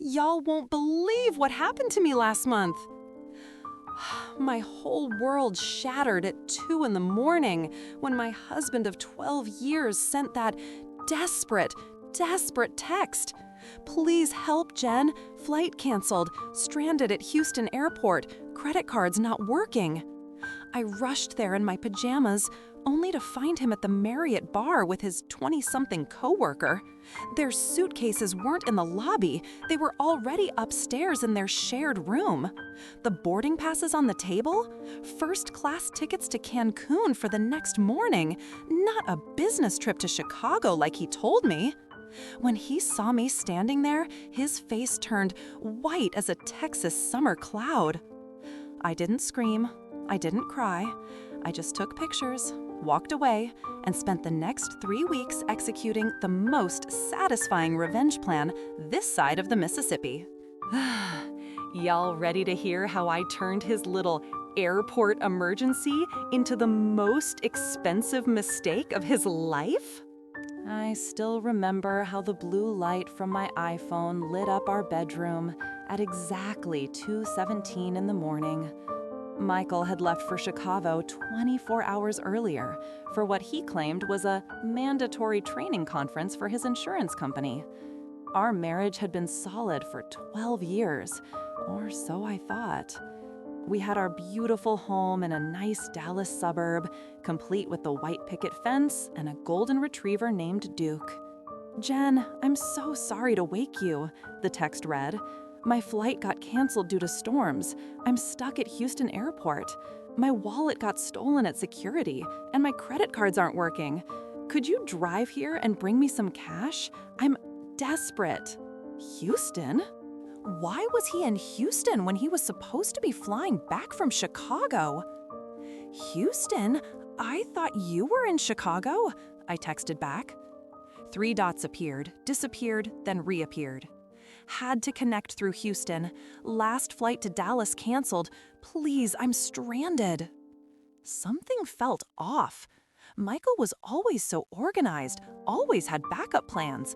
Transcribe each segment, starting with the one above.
Y'all won't believe what happened to me last month. My whole world shattered at 2 in the morning when my husband of 12 years sent that desperate text. Please help, Jen. Flight canceled. Stranded at Houston Airport. Credit cards not working. I rushed there in my pajamas, only to find him at the Marriott bar with his 20-something coworker. Their suitcases weren't in the lobby. They were already upstairs in their shared room. The boarding passes on the table? First-class tickets to Cancun for the next morning. Not a business trip to Chicago like he told me. When he saw me standing there, his face turned white as a Texas summer cloud. I didn't scream. I didn't cry. I just took pictures, walked away, and spent the next 3 weeks executing the most satisfying revenge plan this side of the Mississippi. Y'all ready to hear how I turned his little airport emergency into the most expensive mistake of his life? I still remember how the blue light from my iPhone lit up our bedroom at exactly 2:17 in the morning. Michael had left for Chicago 24 hours earlier for what he claimed was a mandatory training conference for his insurance company. Our marriage had been solid for 12 years, or so I thought. We had our beautiful home in a nice Dallas suburb, complete with the white picket fence and a golden retriever named Duke. "Jen, I'm so sorry to wake you," the text read. "My flight got canceled due to storms. I'm stuck at Houston Airport. My wallet got stolen at security, and my credit cards aren't working. Could you drive here and bring me some cash? I'm desperate." Houston? Why was he in Houston when he was supposed to be flying back from Chicago? "Houston? I thought you were in Chicago," I texted back. 3 dots appeared, disappeared, then reappeared. Had to connect through Houston. Last flight to Dallas canceled. Please, I'm stranded. Something felt off. Michael was always so organized, always had backup plans.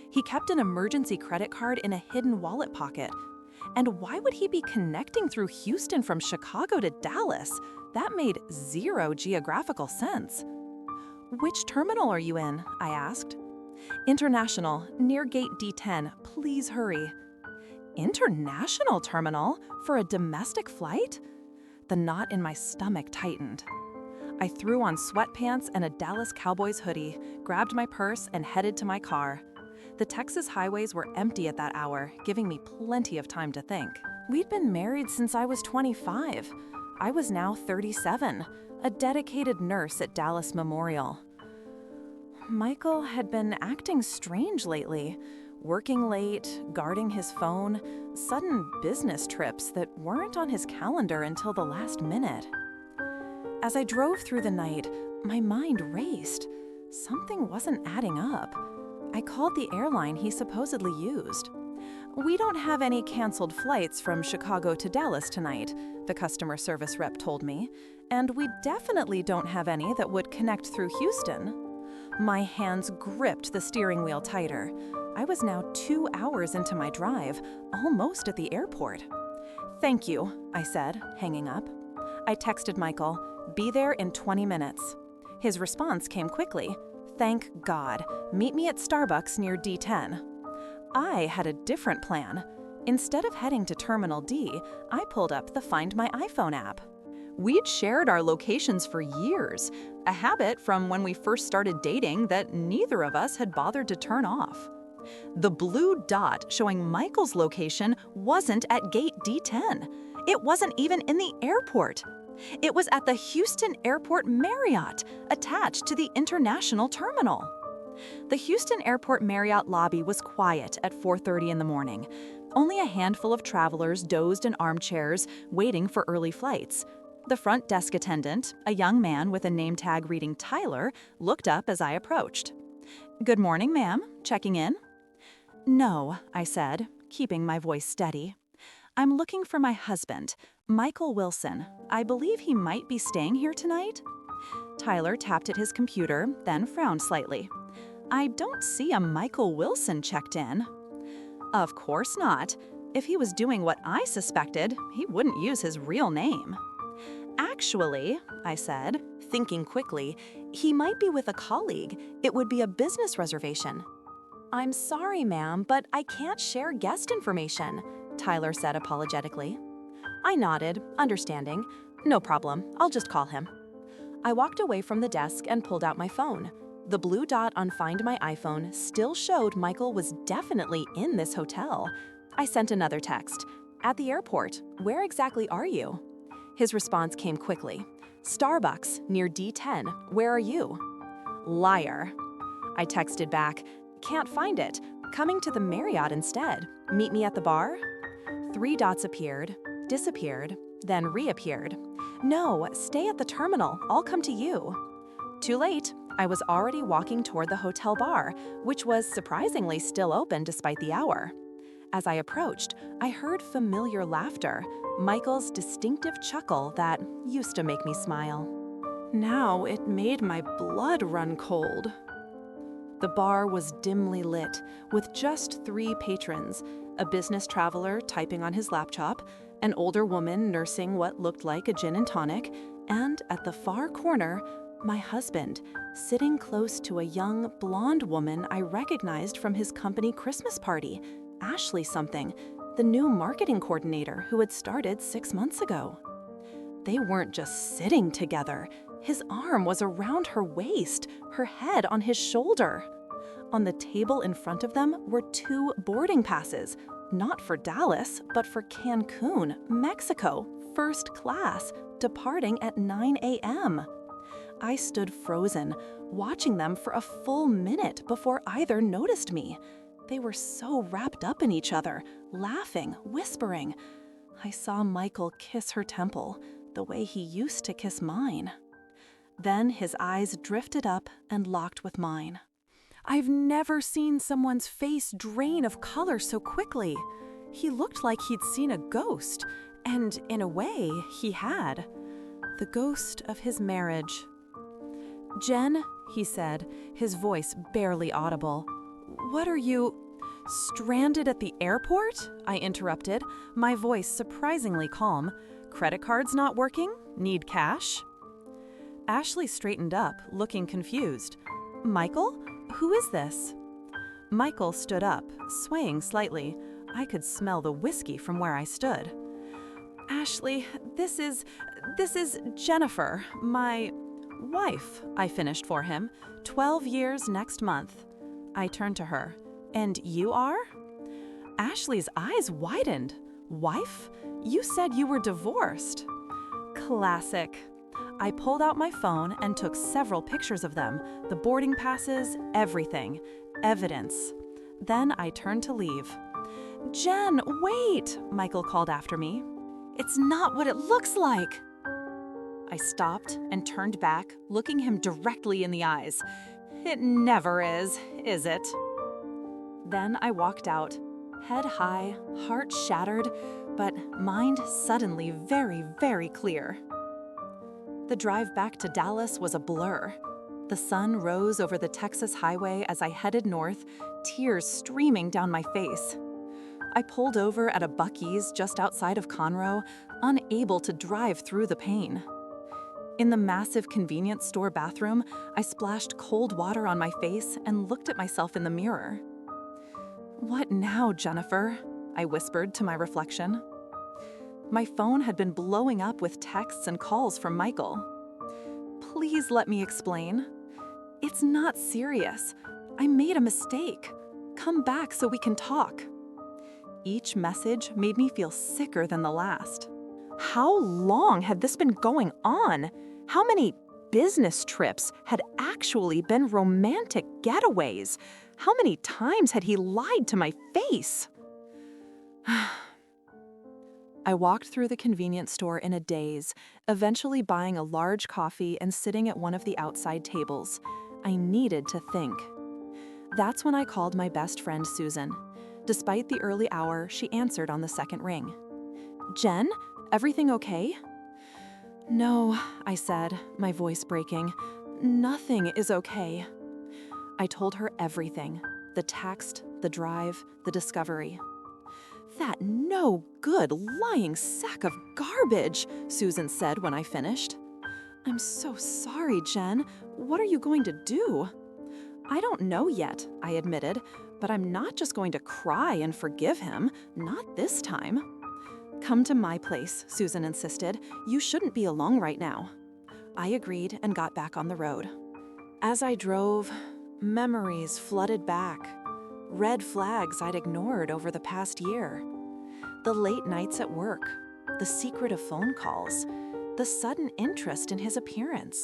He kept an emergency credit card in a hidden wallet pocket. And why would he be connecting through Houston from Chicago to Dallas? That made zero geographical sense. "Which terminal are you in?" I asked. "International, near gate D10. Please hurry." International terminal? For a domestic flight? The knot in my stomach tightened. I threw on sweatpants and a Dallas Cowboys hoodie, grabbed my purse, and headed to my car. The Texas highways were empty at that hour, giving me plenty of time to think. We'd been married since I was 25. I was now 37, a dedicated nurse at Dallas Memorial. Michael had been acting strange lately, working late, guarding his phone, sudden business trips that weren't on his calendar until the last minute. As I drove through the night, my mind raced. Something wasn't adding up. I called the airline he supposedly used. "We don't have any canceled flights from Chicago to Dallas tonight," the customer service rep told me, "and we definitely don't have any that would connect through Houston." My hands gripped the steering wheel tighter. I was now 2 hours into my drive, almost at the airport. "Thank you," I said, hanging up. I texted Michael, "Be there in 20 minutes." His response came quickly. "Thank God. Meet me at Starbucks near D10. I had a different plan. Instead of heading to Terminal D, I pulled up the Find My iPhone app. We'd shared our locations for years, a habit from when we first started dating that neither of us had bothered to turn off. The blue dot showing Michael's location wasn't at gate D10. It wasn't even in the airport. It was at the Houston Airport Marriott, attached to the international terminal. The Houston Airport Marriott lobby was quiet at 4:30 in the morning. Only a handful of travelers dozed in armchairs, waiting for early flights. The front desk attendant, a young man with a name tag reading Tyler, looked up as I approached. "Good morning, ma'am. Checking in?" "No," I said, keeping my voice steady. "I'm looking for my husband, Michael Wilson. I believe he might be staying here tonight." Tyler tapped at his computer, then frowned slightly. "I don't see a Michael Wilson checked in." Of course not. If he was doing what I suspected, he wouldn't use his real name. Actually, I said, thinking quickly, he might be with a colleague. It would be a business reservation. I'm sorry, ma'am, but I can't share guest information, Tyler said apologetically. I nodded, understanding. No problem, I'll just call him. I walked away from the desk and pulled out my phone. The blue dot on Find My iPhone still showed Michael was definitely in this hotel. I sent another text. At the airport, where exactly are you? His response came quickly. Starbucks, near D10, where are you? Liar. I texted back, can't find it. Coming to the Marriott instead. Meet me at the bar? 3 dots appeared, disappeared, then reappeared. No, stay at the terminal. I'll come to you. Too late. I was already walking toward the hotel bar, which was surprisingly still open despite the hour. As I approached, I heard familiar laughter, Michael's distinctive chuckle that used to make me smile. Now it made my blood run cold. The bar was dimly lit, with just 3 patrons, a business traveler typing on his laptop, an older woman nursing what looked like a gin and tonic, and at the far corner, my husband, sitting close to a young, blonde woman I recognized from his company Christmas party, Ashley something, the new marketing coordinator who had started 6 months ago. They weren't just sitting together. His arm was around her waist, her head on his shoulder. On the table in front of them were 2 boarding passes, not for Dallas, but for Cancun, Mexico, first class, departing at 9 a.m. I stood frozen, watching them for a full minute before either noticed me. They were so wrapped up in each other, laughing, whispering. I saw Michael kiss her temple, the way he used to kiss mine. Then his eyes drifted up and locked with mine. I've never seen someone's face drain of color so quickly. He looked like he'd seen a ghost, and in a way, he had. The ghost of his marriage. Jen, he said, his voice barely audible. What are you... stranded at the airport? I interrupted, my voice surprisingly calm. Credit cards not working? Need cash? Ashley straightened up, looking confused. Michael? Who is this? Michael stood up, swaying slightly. I could smell the whiskey from where I stood. Ashley, this is Jennifer, my wife, I finished for him. 12 years next month. I turned to her. And you are? Ashley's eyes widened. Wife? You said you were divorced. Classic. I pulled out my phone and took several pictures of them, the boarding passes, everything. Evidence. Then I turned to leave. Jen, wait, Michael called after me. It's not what it looks like. I stopped and turned back, looking him directly in the eyes. It never is it? Then I walked out, head high, heart shattered, but mind suddenly very, very clear. The drive back to Dallas was a blur. The sun rose over the Texas highway as I headed north, tears streaming down my face. I pulled over at a Buc-ee's just outside of Conroe, unable to drive through the pain. In the massive convenience store bathroom, I splashed cold water on my face and looked at myself in the mirror. What now, Jennifer? I whispered to my reflection. My phone had been blowing up with texts and calls from Michael. Please let me explain. It's not serious. I made a mistake. Come back so we can talk. Each message made me feel sicker than the last. How long had this been going on? How many business trips had actually been romantic getaways? How many times had he lied to my face? I walked through the convenience store in a daze, eventually buying a large coffee and sitting at one of the outside tables. I needed to think. That's when I called my best friend Susan. Despite the early hour, she answered on the second ring. Jen, everything okay? No, I said, my voice breaking. Nothing is okay. I told her everything. The text, the drive, the discovery. "That no good, lying sack of garbage," Susan said when I finished. "I'm so sorry, Jen. What are you going to do?" "I don't know yet," I admitted, "but I'm not just going to cry and forgive him. Not this time." "Come to my place," Susan insisted. "You shouldn't be alone right now." I agreed and got back on the road. As I drove, memories flooded back. Red flags I'd ignored over the past year. The late nights at work, the secret of phone calls, the sudden interest in his appearance,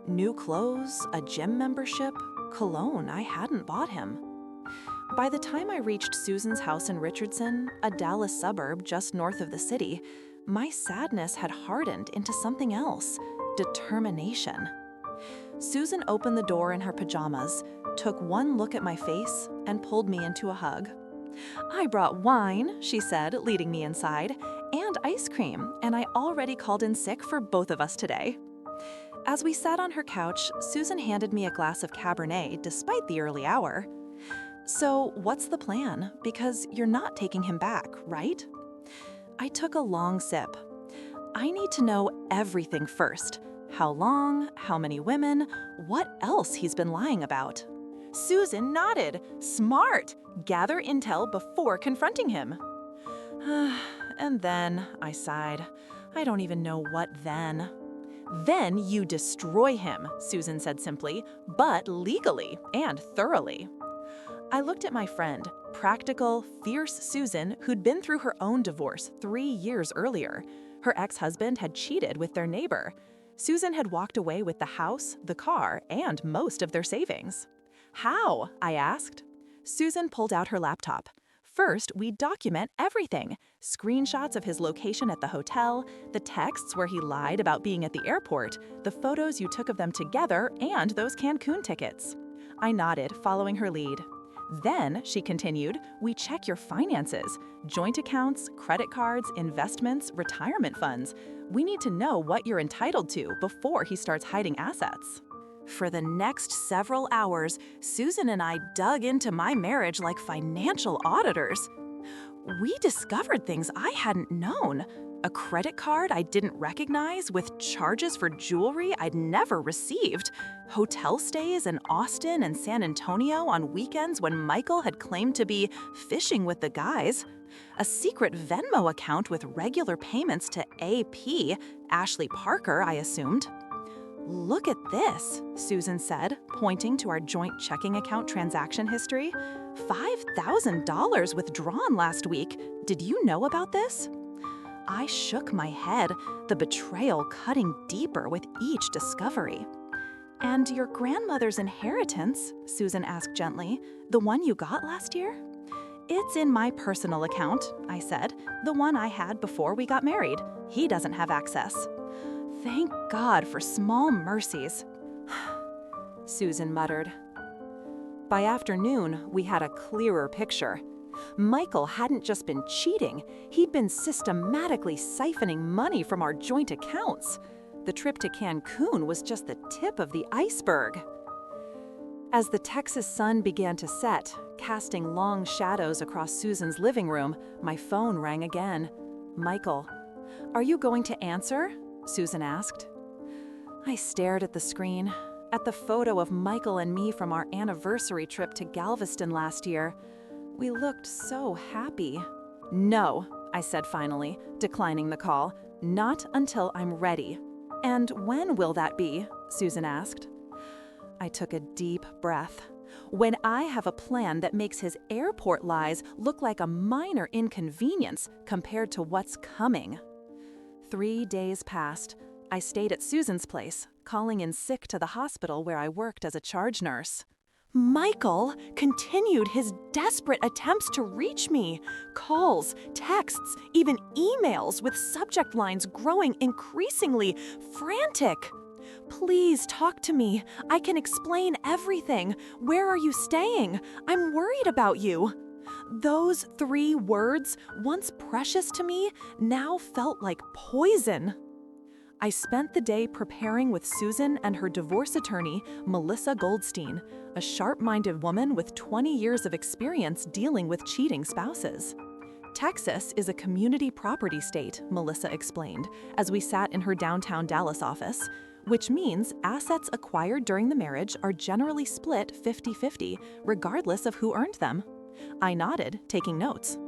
new clothes, a gym membership, cologne I hadn't bought him. By the time I reached Susan's house in Richardson, a Dallas suburb just north of the city, my sadness had hardened into something else: determination. Susan opened the door in her pajamas, took one look at my face, and pulled me into a hug. "I brought wine," she said, leading me inside, "and ice cream, and I already called in sick for both of us today." As we sat on her couch, Susan handed me a glass of Cabernet despite the early hour. "So, what's the plan? Because you're not taking him back, right?" I took a long sip. "I need to know everything first. How long, how many women, what else he's been lying about." Susan nodded. "Smart! Gather intel before confronting him." "And then," I sighed, "I don't even know what then." "Then you destroy him," Susan said simply, "but legally and thoroughly." I looked at my friend, practical, fierce Susan, who'd been through her own divorce 3 years earlier. Her ex-husband had cheated with their neighbor. Susan had walked away with the house, the car, and most of their savings. "How?" I asked. Susan pulled out her laptop. "First, we document everything. Screenshots of his location at the hotel, the texts where he lied about being at the airport, the photos you took of them together, and those Cancun tickets." I nodded, following her lead. "Then," she continued, "we check your finances, joint accounts, credit cards, investments, retirement funds. We need to know what you're entitled to before he starts hiding assets." For the next several hours, Susan and I dug into my marriage like financial auditors. We discovered things I hadn't known. A credit card I didn't recognize with charges for jewelry I'd never received. Hotel stays in Austin and San Antonio on weekends when Michael had claimed to be fishing with the guys. A secret Venmo account with regular payments to AP, Ashley Parker, I assumed. "Look at this," Susan said, pointing to our joint checking account transaction history. $5,000 withdrawn last week. Did you know about this? I shook my head, the betrayal cutting deeper with each discovery. "And your grandmother's inheritance," Susan asked gently, "the one you got last year?" "It's in my personal account," I said, "the one I had before we got married. He doesn't have access." "Thank God for small mercies," Susan muttered. By afternoon, we had a clearer picture. Michael hadn't just been cheating, he'd been systematically siphoning money from our joint accounts. The trip to Cancun was just the tip of the iceberg. As the Texas sun began to set, casting long shadows across Susan's living room, my phone rang again. "Michael." "Are you going to answer?" Susan asked. I stared at the screen, at the photo of Michael and me from our anniversary trip to Galveston last year. We looked so happy. "No," I said finally, declining the call. "Not until I'm ready." "And when will that be?" Susan asked. I took a deep breath. "When I have a plan that makes his airport lies look like a minor inconvenience compared to what's coming." 3 days passed. I stayed at Susan's place, calling in sick to the hospital where I worked as a charge nurse. Michael continued his desperate attempts to reach me. Calls, texts, even emails with subject lines growing increasingly frantic. "Please talk to me. I can explain everything. Where are you staying? I'm worried about you." Those 3 words, once precious to me, now felt like poison. I spent the day preparing with Susan and her divorce attorney, Melissa Goldstein, a sharp-minded woman with 20 years of experience dealing with cheating spouses. Texas is a community property state, Melissa explained, as we sat in her downtown Dallas office, which means assets acquired during the marriage are generally split 50-50, regardless of who earned them. I nodded, taking notes.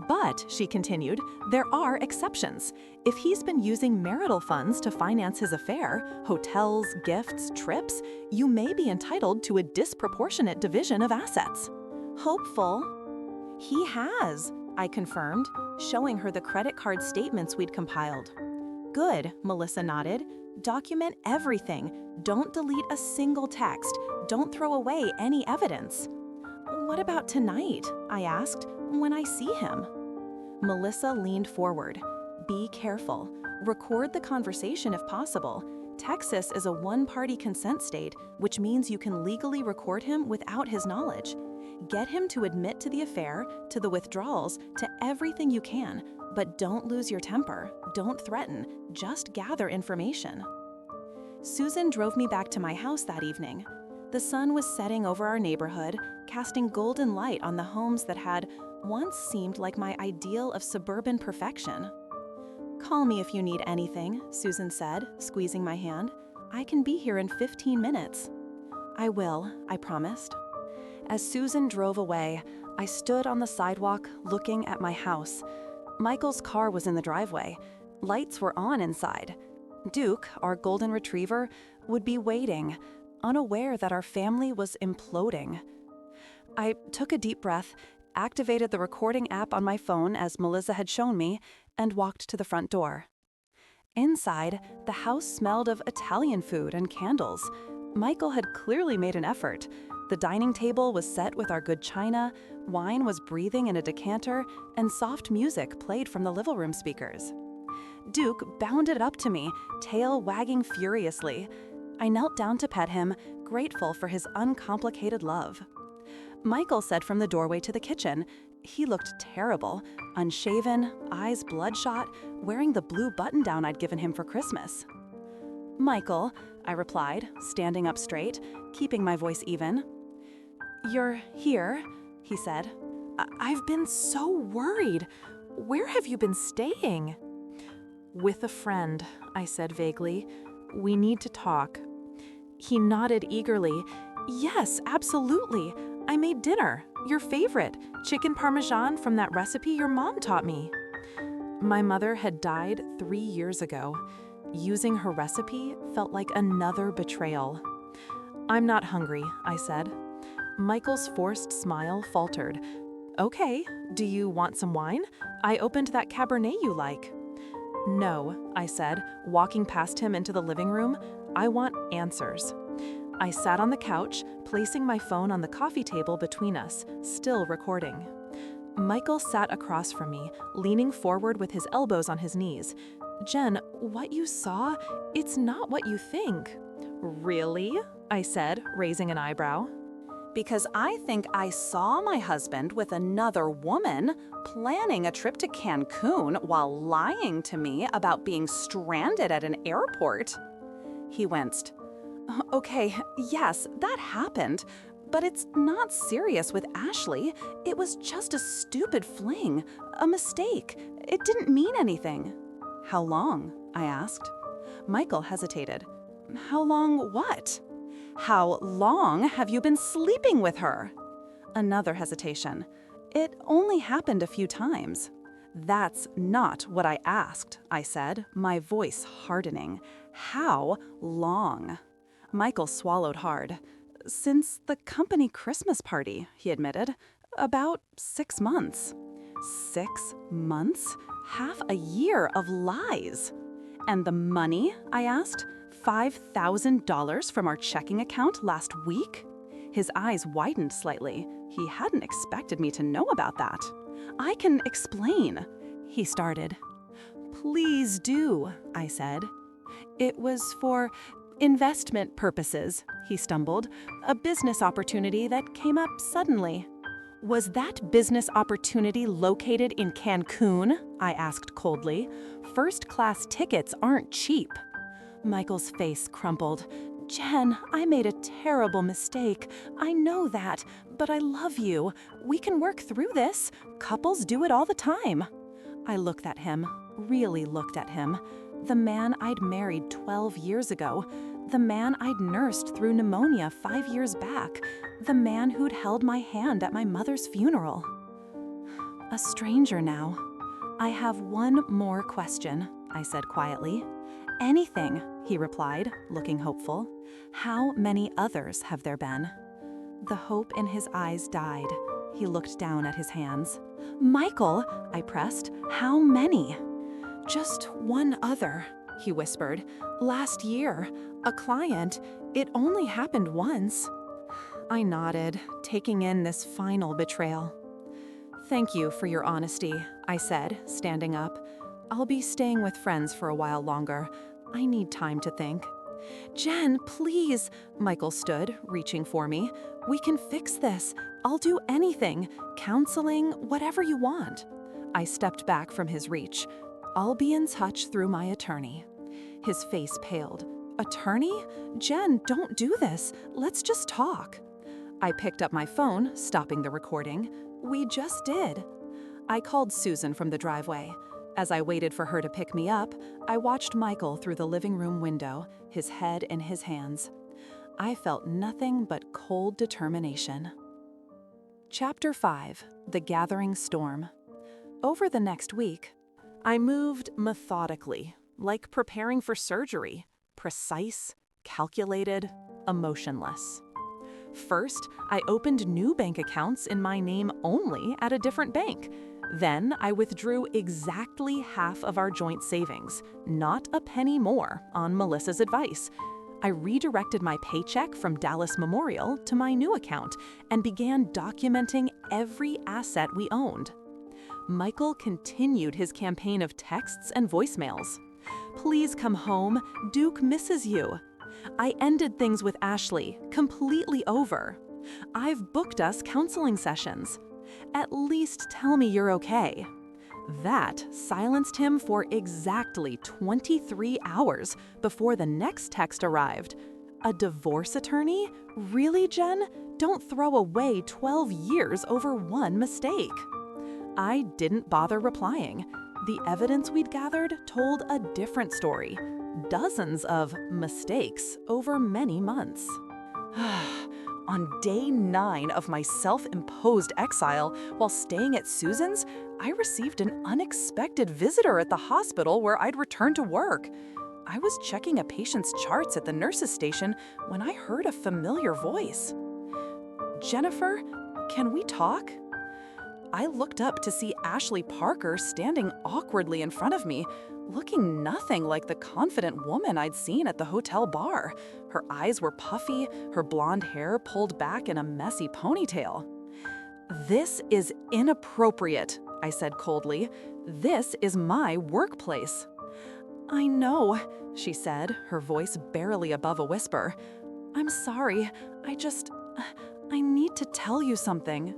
But, she continued, there are exceptions. If he's been using marital funds to finance his affair, hotels, gifts, trips, you may be entitled to a disproportionate division of assets. Hopeful. He has, I confirmed, showing her the credit card statements we'd compiled. Good, Melissa nodded. Document everything. Don't delete a single text. Don't throw away any evidence. What about tonight? I asked. When I see him? Melissa leaned forward. Be careful. Record the conversation if possible. Texas is a one-party consent state, which means you can legally record him without his knowledge. Get him to admit to the affair, to the withdrawals, to everything you can, but don't lose your temper. Don't threaten. Just gather information. Susan drove me back to my house that evening. The sun was setting over our neighborhood, casting golden light on the homes that had once seemed like my ideal of suburban perfection. Call me if you need anything, Susan said, squeezing my hand. I can be here in 15 minutes. I will, I promised. As Susan drove away, I stood on the sidewalk looking at my house. Michael's car was in the driveway. Lights were on inside. Duke, our golden retriever, would be waiting, unaware that our family was imploding. I took a deep breath, activated the recording app on my phone as Melissa had shown me, and walked to the front door. Inside, the house smelled of Italian food and candles. Michael had clearly made an effort. The dining table was set with our good china, wine was breathing in a decanter, and soft music played from the living room speakers. Duke bounded up to me, tail wagging furiously. I knelt down to pet him, grateful for his uncomplicated love. Michael said from the doorway to the kitchen. He looked terrible, unshaven, eyes bloodshot, wearing the blue button-down I'd given him for Christmas. Michael, I replied, standing up straight, keeping my voice even. You're here, he said. I've been so worried. Where have you been staying? With a friend, I said vaguely. We need to talk. He nodded eagerly. Yes, absolutely. I made dinner, your favorite, chicken parmesan from that recipe your mom taught me. My mother had died 3 years ago. Using her recipe felt like another betrayal. I'm not hungry, I said. Michael's forced smile faltered. Okay, do you want some wine? I opened that Cabernet you like. No, I said, walking past him into the living room. I want answers. I sat on the couch, placing my phone on the coffee table between us, still recording. Michael sat across from me, leaning forward with his elbows on his knees. Jen, what you saw, it's not what you think. Really? I said, raising an eyebrow. Because I think I saw my husband with another woman planning a trip to Cancun while lying to me about being stranded at an airport. He winced. Okay, yes, that happened, but it's not serious with Ashley. It was just a stupid fling, a mistake. It didn't mean anything. How long? I asked. Michael hesitated. How long what? How long have you been sleeping with her? Another hesitation. It only happened a few times. That's not what I asked, I said, my voice hardening. How long? Michael swallowed hard. Since the company Christmas party, he admitted. About 6 months. 6 months? Half a year of lies. And the money, I asked? $5,000 from our checking account last week? His eyes widened slightly. He hadn't expected me to know about that. I can explain, he started. Please do, I said. It was for investment purposes, he stumbled. A business opportunity that came up suddenly. Was that business opportunity located in Cancun? I asked coldly. First-class tickets aren't cheap. Michael's face crumpled. Jen, I made a terrible mistake. I know that, but I love you. We can work through this. Couples do it all the time. I looked at him, really looked at him. The man I'd married 12 years ago. The man I'd nursed through pneumonia 5 years back. The man who'd held my hand at my mother's funeral. A stranger now. I have one more question, I said quietly. Anything, he replied, looking hopeful. How many others have there been? The hope in his eyes died. He looked down at his hands. Michael, I pressed, how many? Just one other, he whispered. Last year, a client. It only happened once. I nodded, taking in this final betrayal. Thank you for your honesty, I said, standing up. I'll be staying with friends for a while longer. I need time to think. Jen, please, Michael stood, reaching for me. We can fix this. I'll do anything. Counseling, whatever you want. I stepped back from his reach. I'll be in touch through my attorney. His face paled. Attorney? Jen, don't do this. Let's just talk. I picked up my phone, stopping the recording. We just did. I called Susan from the driveway. As I waited for her to pick me up, I watched Michael through the living room window, his head in his hands. I felt nothing but cold determination. Chapter 5: The Gathering Storm. Over the next week, I moved methodically, like preparing for surgery, precise, calculated, emotionless. First, I opened new bank accounts in my name only at a different bank. Then I withdrew exactly half of our joint savings, not a penny more, on Melissa's advice. I redirected my paycheck from Dallas Memorial to my new account and began documenting every asset we owned. Michael continued his campaign of texts and voicemails. Please come home, Duke misses you. I ended things with Ashley, completely over. I've booked us counseling sessions. At least tell me you're okay. That silenced him for exactly 23 hours before the next text arrived. A divorce attorney? Really, Jen? Don't throw away 12 years over one mistake. I didn't bother replying. The evidence we'd gathered told a different story. Dozens of mistakes over many months. On day 9 of my self-imposed exile, while staying at Susan's, I received an unexpected visitor at the hospital where I'd returned to work. I was checking a patient's charts at the nurse's station when I heard a familiar voice. Jennifer, can we talk? I looked up to see Ashley Parker standing awkwardly in front of me, looking nothing like the confident woman I'd seen at the hotel bar. Her eyes were puffy, her blonde hair pulled back in a messy ponytail. This is inappropriate, I said coldly. This is my workplace. I know, she said, her voice barely above a whisper. I'm sorry, I need to tell you something.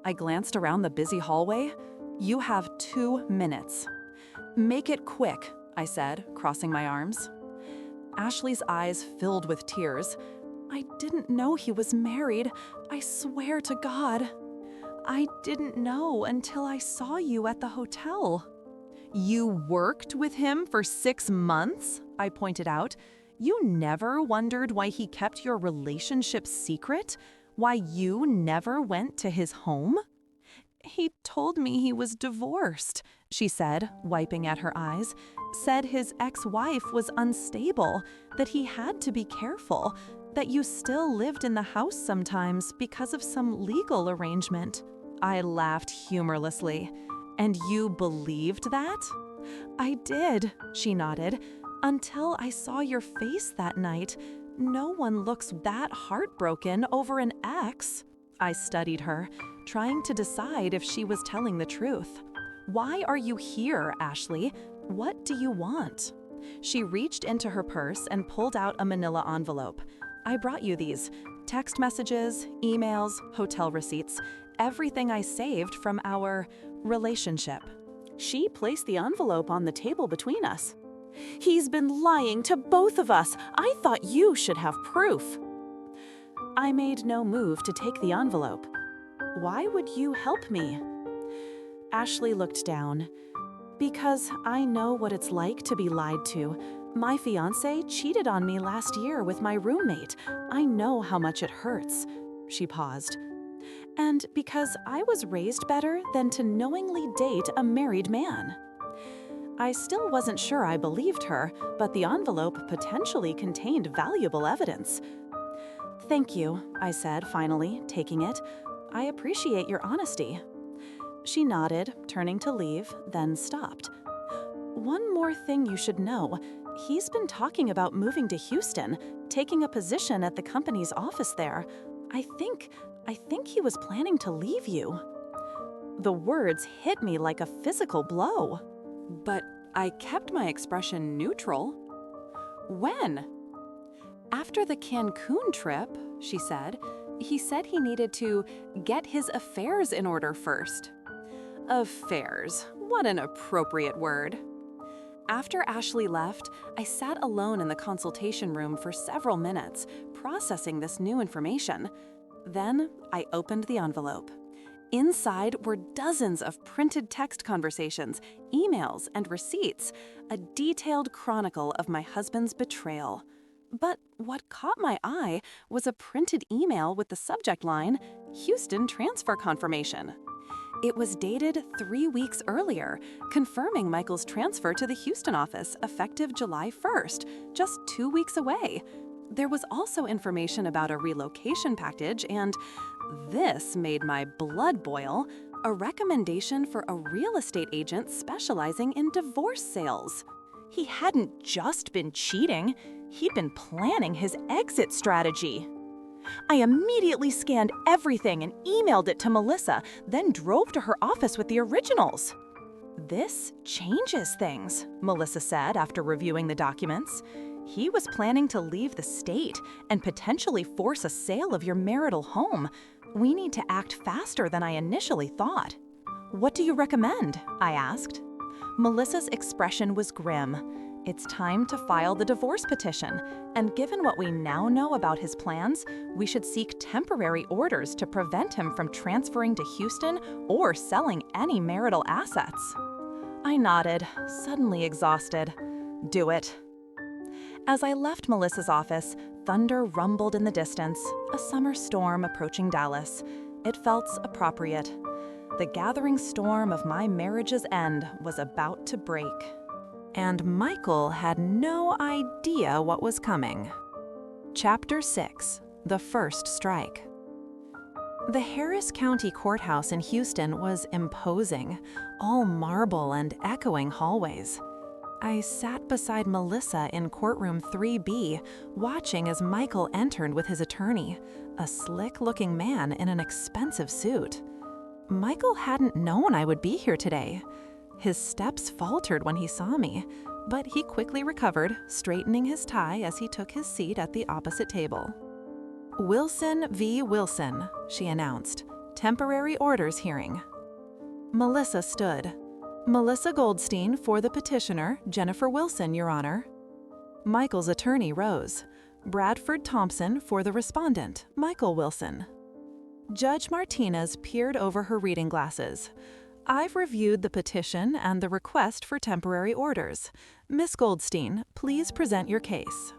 I glanced around the busy hallway. You have 2 minutes. Make it quick, I said, crossing my arms. Ashley's eyes filled with tears. I didn't know he was married. I swear to God. I didn't know until I saw you at the hotel. You worked with him for 6 months? I pointed out. You never wondered why he kept your relationship secret? Why you never went to his home? He told me he was divorced, she said, wiping at her eyes. Said his ex-wife was unstable, that he had to be careful, that you still lived in the house sometimes because of some legal arrangement. I laughed humorlessly. And you believed that? I did, she nodded, until I saw your face that night. No one looks that heartbroken over an ex. I studied her, trying to decide if she was telling the truth. Why are you here, Ashley? What do you want? She reached into her purse and pulled out a manila envelope. I brought you these. Text messages, emails, hotel receipts, everything I saved from our relationship. She placed the envelope on the table between us. He's been lying to both of us. I thought you should have proof. I made no move to take the envelope. Why would you help me? Ashley looked down. Because I know what it's like to be lied to. My fiancé cheated on me last year with my roommate. I know how much it hurts. She paused. And because I was raised better than to knowingly date a married man. I still wasn't sure I believed her, but the envelope potentially contained valuable evidence. Thank you, I said finally, taking it. I appreciate your honesty. She nodded, turning to leave, then stopped. One more thing you should know. He's been talking about moving to Houston, taking a position at the company's office there. I think he was planning to leave you. The words hit me like a physical blow. But I kept my expression neutral. When? After the Cancun trip, she said, he said he needed to get his affairs in order first. Affairs, what an appropriate word. After Ashley left, I sat alone in the consultation room for several minutes, processing this new information. Then I opened the envelope. Inside were dozens of printed text conversations, emails, and receipts, a detailed chronicle of my husband's betrayal. But what caught my eye was a printed email with the subject line, Houston transfer confirmation. It was dated 3 weeks earlier, confirming Michael's transfer to the Houston office effective July 1st, just 2 weeks away. There was also information about a relocation package and, this made my blood boil, a recommendation for a real estate agent specializing in divorce sales. He hadn't just been cheating, he'd been planning his exit strategy. I immediately scanned everything and emailed it to Melissa, then drove to her office with the originals. This changes things, Melissa said after reviewing the documents. He was planning to leave the state and potentially force a sale of your marital home. We need to act faster than I initially thought. What do you recommend? I asked. Melissa's expression was grim. It's time to file the divorce petition, and given what we now know about his plans, we should seek temporary orders to prevent him from transferring to Houston or selling any marital assets. I nodded, suddenly exhausted. Do it. As I left Melissa's office, thunder rumbled in the distance, a summer storm approaching Dallas. It felt appropriate. The gathering storm of my marriage's end was about to break. And Michael had no idea what was coming. Chapter 6: The First Strike. The Harris County Courthouse in Houston was imposing, all marble and echoing hallways. I sat beside Melissa in courtroom 3B, watching as Michael entered with his attorney, a slick-looking man in an expensive suit. Michael hadn't known I would be here today. His steps faltered when he saw me, but he quickly recovered, straightening his tie as he took his seat at the opposite table. Wilson v. Wilson, she announced. Temporary orders hearing. Melissa stood. Melissa Goldstein for the petitioner, Jennifer Wilson, Your Honor. Michael's attorney rose. Bradford Thompson for the respondent, Michael Wilson. Judge Martinez peered over her reading glasses. I've reviewed the petition and the request for temporary orders. Miss Goldstein, please present your case.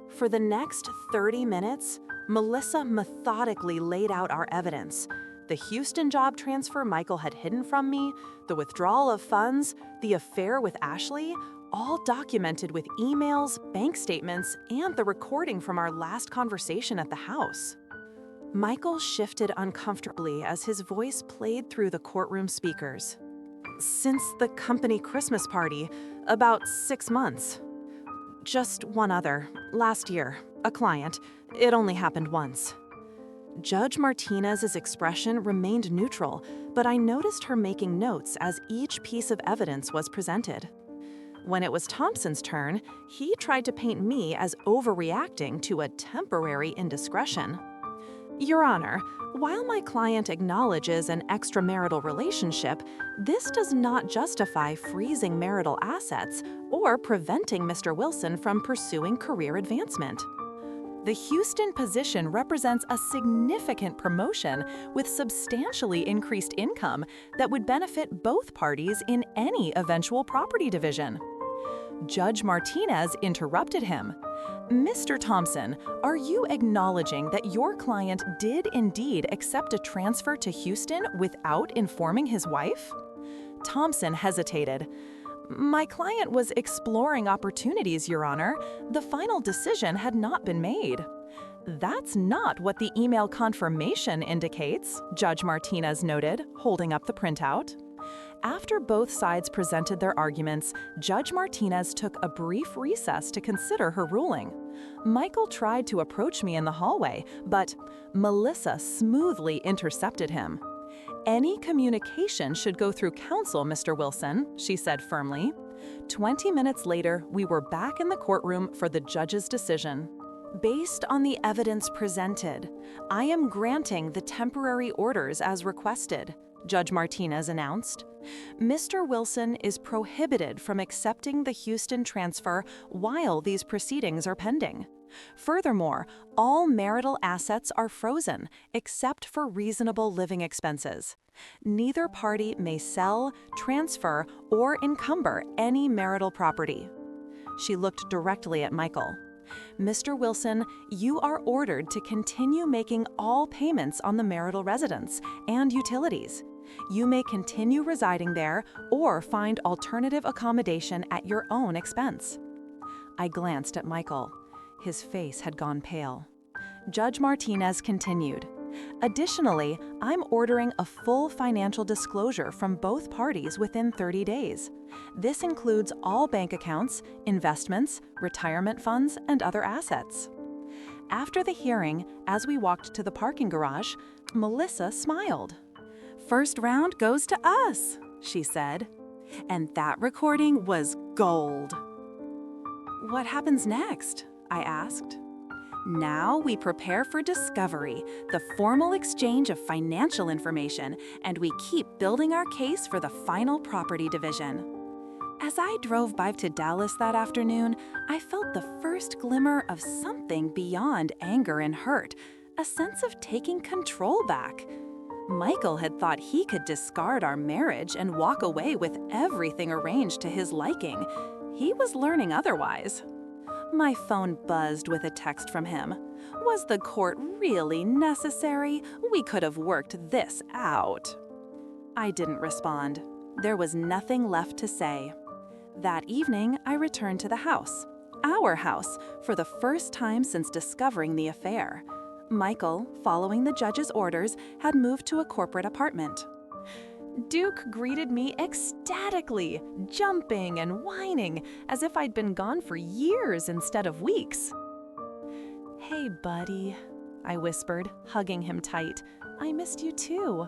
For the next 30 minutes, Melissa methodically laid out our evidence. The Houston job transfer Michael had hidden from me, the withdrawal of funds, the affair with Ashley, all documented with emails, bank statements, and the recording from our last conversation at the house. Michael shifted uncomfortably as his voice played through the courtroom speakers. Since the company Christmas party, about 6 months. Just one other, last year, a client. It only happened once. Judge Martinez's expression remained neutral, but I noticed her making notes as each piece of evidence was presented. When it was Thompson's turn, he tried to paint me as overreacting to a temporary indiscretion. Your Honor, while my client acknowledges an extramarital relationship, this does not justify freezing marital assets or preventing Mr. Wilson from pursuing career advancement. The Houston position represents a significant promotion with substantially increased income that would benefit both parties in any eventual property division. Judge Martinez interrupted him. Mr. Thompson, are you acknowledging that your client did indeed accept a transfer to Houston without informing his wife? Thompson hesitated. My client was exploring opportunities, Your Honor. The final decision had not been made. That's not what the email confirmation indicates, Judge Martinez noted, holding up the printout. After both sides presented their arguments, Judge Martinez took a brief recess to consider her ruling. Michael tried to approach me in the hallway, but Melissa smoothly intercepted him. Any communication should go through counsel, Mr. Wilson, she said firmly. 20 minutes later, we were back in the courtroom for the judge's decision. Based on the evidence presented, I am granting the temporary orders as requested, Judge Martinez announced. Mr. Wilson is prohibited from accepting the Houston transfer while these proceedings are pending. Furthermore, all marital assets are frozen except for reasonable living expenses. Neither party may sell, transfer, or encumber any marital property. She looked directly at Michael. Mr. Wilson, you are ordered to continue making all payments on the marital residence and utilities. You may continue residing there or find alternative accommodation at your own expense. I glanced at Michael. His face had gone pale. Judge Martinez continued. Additionally, I'm ordering a full financial disclosure from both parties within 30 days. This includes all bank accounts, investments, retirement funds, and other assets. After the hearing, as we walked to the parking garage, Melissa smiled. First round goes to us, she said. And that recording was gold. What happens next? I asked. Now we prepare for discovery, the formal exchange of financial information, and we keep building our case for the final property division. As I drove back to Dallas that afternoon, I felt the first glimmer of something beyond anger and hurt, a sense of taking control back. Michael had thought he could discard our marriage and walk away with everything arranged to his liking. He was learning otherwise. My phone buzzed with a text from him. Was the court really necessary? We could have worked this out. I didn't respond. There was nothing left to say. That evening, I returned to the house, our house, for the first time since discovering the affair. Michael, following the judge's orders, had moved to a corporate apartment. Duke greeted me ecstatically, jumping and whining, as if I'd been gone for years instead of weeks. Hey, buddy, I whispered, hugging him tight. I missed you too.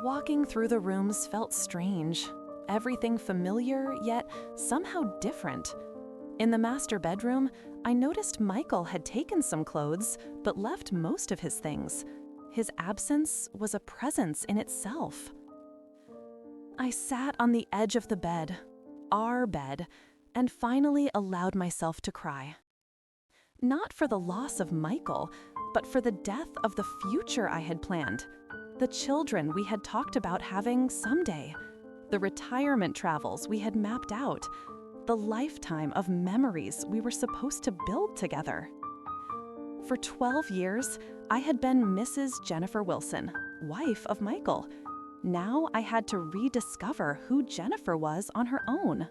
Walking through the rooms felt strange. Everything familiar, yet somehow different. In the master bedroom, I noticed Michael had taken some clothes, but left most of his things. His absence was a presence in itself. I sat on the edge of the bed, our bed, and finally allowed myself to cry. Not for the loss of Michael, but for the death of the future I had planned, the children we had talked about having someday, the retirement travels we had mapped out, the lifetime of memories we were supposed to build together. For 12 years, I had been Mrs. Jennifer Wilson, wife of Michael. Now I had to rediscover who Jennifer was on her own.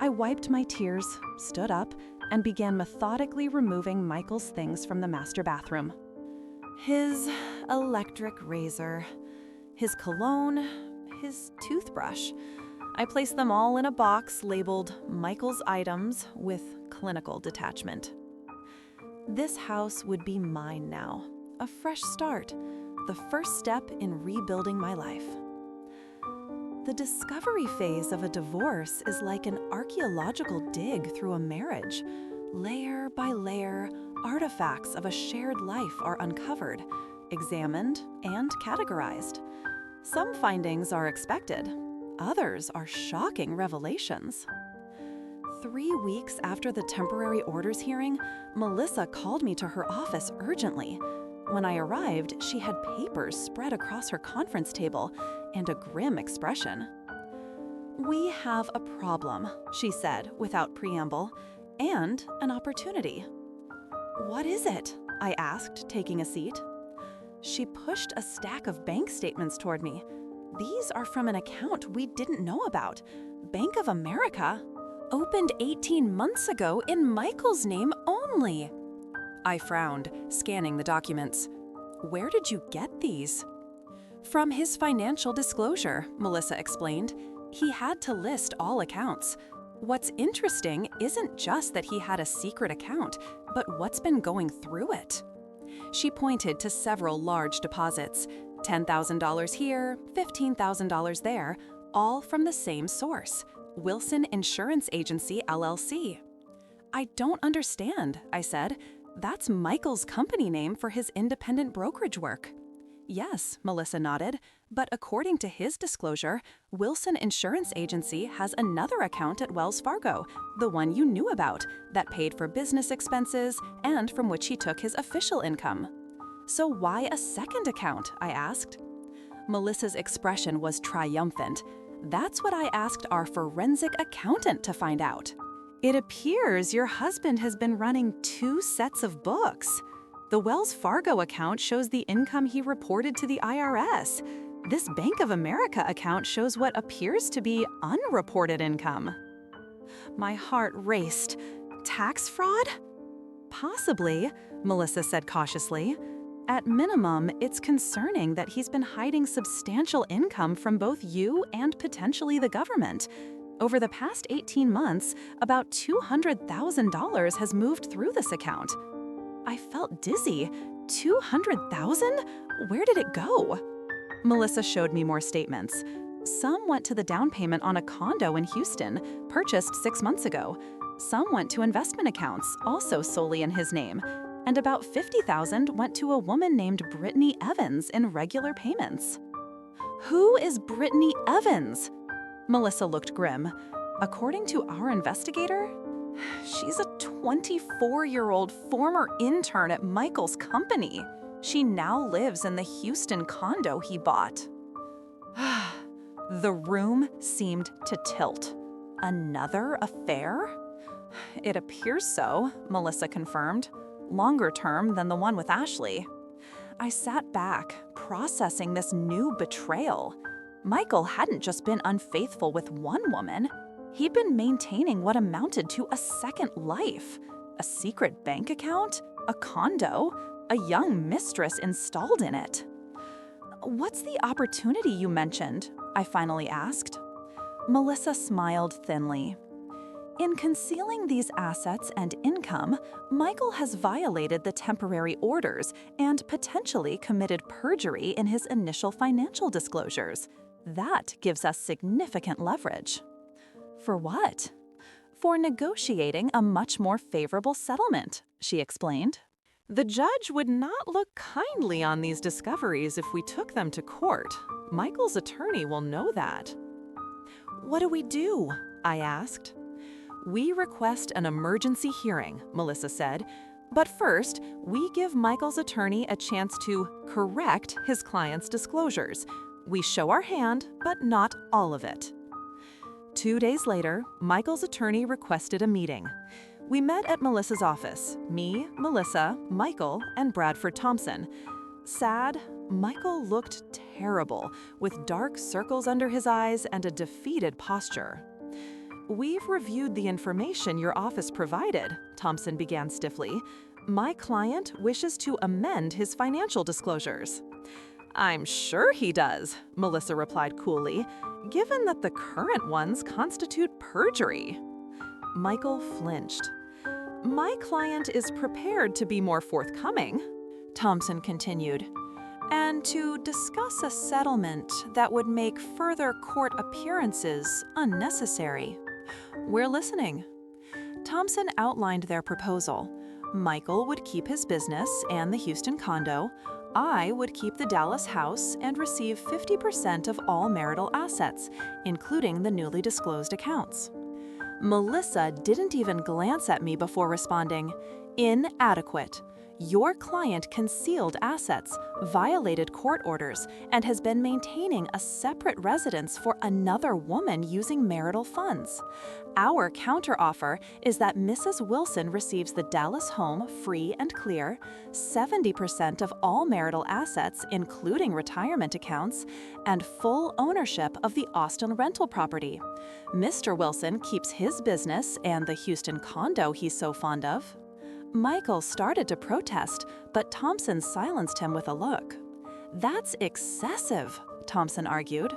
I wiped my tears, stood up, and began methodically removing Michael's things from the master bathroom. His electric razor, his cologne, his toothbrush. I placed them all in a box labeled Michael's items with clinical detachment. This house would be mine now, a fresh start, the first step in rebuilding my life. The discovery phase of a divorce is like an archaeological dig through a marriage, layer by layer, Artifacts of a shared life are uncovered, examined, and categorized. Some findings are expected, others are shocking revelations. 3 weeks after the temporary orders hearing, Melissa called me to her office urgently. When I arrived, she had papers spread across her conference table and a grim expression. "We have a problem," she said without preamble, "and an opportunity." "What is it?" I asked, taking a seat. She pushed a stack of bank statements toward me. "These are from an account we didn't know about. Bank of America, opened 18 months ago in Michael's name only." I frowned, scanning the documents. "Where did you get these?" "From his financial disclosure," Melissa explained. "He had to list all accounts. What's interesting isn't just that he had a secret account, but what's been going through it." She pointed to several large deposits, $10,000 here, $15,000 there, all from the same source, Wilson Insurance Agency, LLC. "I don't understand," I said. "That's Michael's company name for his independent brokerage work." "Yes," Melissa nodded, "but according to his disclosure, Wilson Insurance Agency has another account at Wells Fargo, the one you knew about, that paid for business expenses and from which he took his official income." "So why a second account?" I asked. Melissa's expression was triumphant. "That's what I asked our forensic accountant to find out. It appears your husband has been running 2 sets of books. The Wells Fargo account shows the income he reported to the IRS. This Bank of America account shows what appears to be unreported income." My heart raced. "Tax fraud?" "Possibly," Melissa said cautiously. "At minimum, it's concerning that he's been hiding substantial income from both you and potentially the government. Over the past 18 months, about $200,000 has moved through this account." I felt dizzy. $200,000? Where did it go? Melissa showed me more statements. Some went to the down payment on a condo in Houston, purchased 6 months ago. Some went to investment accounts, also solely in his name. And about $50,000 went to a woman named Brittany Evans in regular payments. "Who is Brittany Evans?" Melissa looked grim. "According to our investigator, she's a 24-year-old former intern at Michael's company. She now lives in the Houston condo he bought." The room seemed to tilt. "Another affair?" "It appears so," Melissa confirmed. "Longer term than the one with Ashley." I sat back, processing this new betrayal. Michael hadn't just been unfaithful with one woman. He'd been maintaining what amounted to a second life. A secret bank account, a condo, a young mistress installed in it. "What's the opportunity you mentioned?" I finally asked. Melissa smiled thinly. "In concealing these assets and income, Michael has violated the temporary orders and potentially committed perjury in his initial financial disclosures. That gives us significant leverage." "For what?" "For negotiating a much more favorable settlement," she explained. "The judge would not look kindly on these discoveries if we took them to court. Michael's attorney will know that." "What do we do?" I asked. "We request an emergency hearing," Melissa said. "But first, we give Michael's attorney a chance to correct his client's disclosures. We show our hand, but not all of it." 2 days later, Michael's attorney requested a meeting. We met at Melissa's office, me, Melissa, Michael, and Bradford Thompson. Sad, Michael looked terrible, with dark circles under his eyes and a defeated posture. "We've reviewed the information your office provided," Thompson began stiffly. "My client wishes to amend his financial disclosures." "I'm sure he does," Melissa replied coolly, "given that the current ones constitute perjury." Michael flinched. "My client is prepared to be more forthcoming," Thompson continued, "and to discuss a settlement that would make further court appearances unnecessary." "We're listening." Thompson outlined their proposal. Michael would keep his business and the Houston condo. I would keep the Dallas house and receive 50% of all marital assets, including the newly disclosed accounts. Melissa didn't even glance at me before responding. Inadequate. Your client concealed assets, violated court orders, and has been maintaining a separate residence for another woman using marital funds. Our counteroffer is that Mrs. Wilson receives the Dallas home free and clear, 70% of all marital assets, including retirement accounts, and full ownership of the Austin rental property. Mr. Wilson keeps his business and the Houston condo he's so fond of. Michael started to protest, but Thompson silenced him with a look. That's excessive, Thompson argued.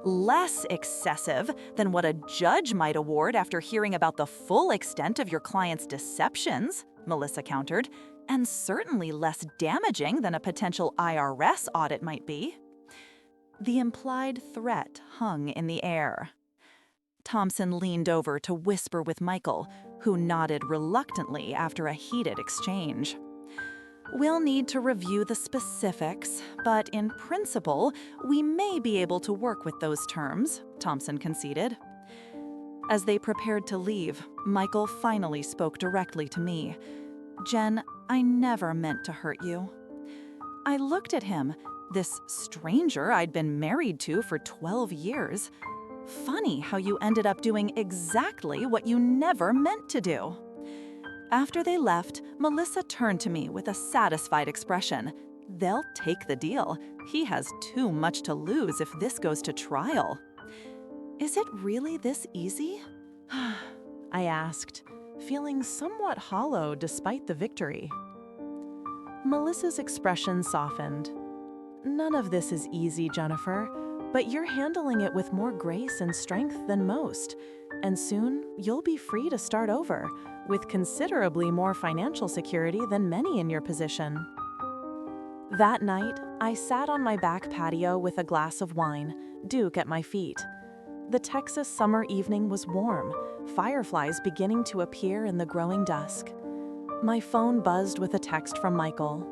Less excessive than what a judge might award after hearing about the full extent of your client's deceptions, Melissa countered, and certainly less damaging than a potential IRS audit might be. The implied threat hung in the air. Thompson leaned over to whisper with Michael, who nodded reluctantly after a heated exchange. We'll need to review the specifics, but in principle, we may be able to work with those terms, Thompson conceded. As they prepared to leave, Michael finally spoke directly to me. Jen, I never meant to hurt you. I looked at him, this stranger I'd been married to for 12 years. Funny how you ended up doing exactly what you never meant to do. After they left, Melissa turned to me with a satisfied expression. They'll take the deal. He has too much to lose if this goes to trial. Is it really this easy? I asked, feeling somewhat hollow despite the victory. Melissa's expression softened. None of this is easy, Jennifer, but you're handling it with more grace and strength than most, and soon you'll be free to start over, with considerably more financial security than many in your position. That night, I sat on my back patio with a glass of wine, Duke at my feet. The Texas summer evening was warm, fireflies beginning to appear in the growing dusk. My phone buzzed with a text from Michael.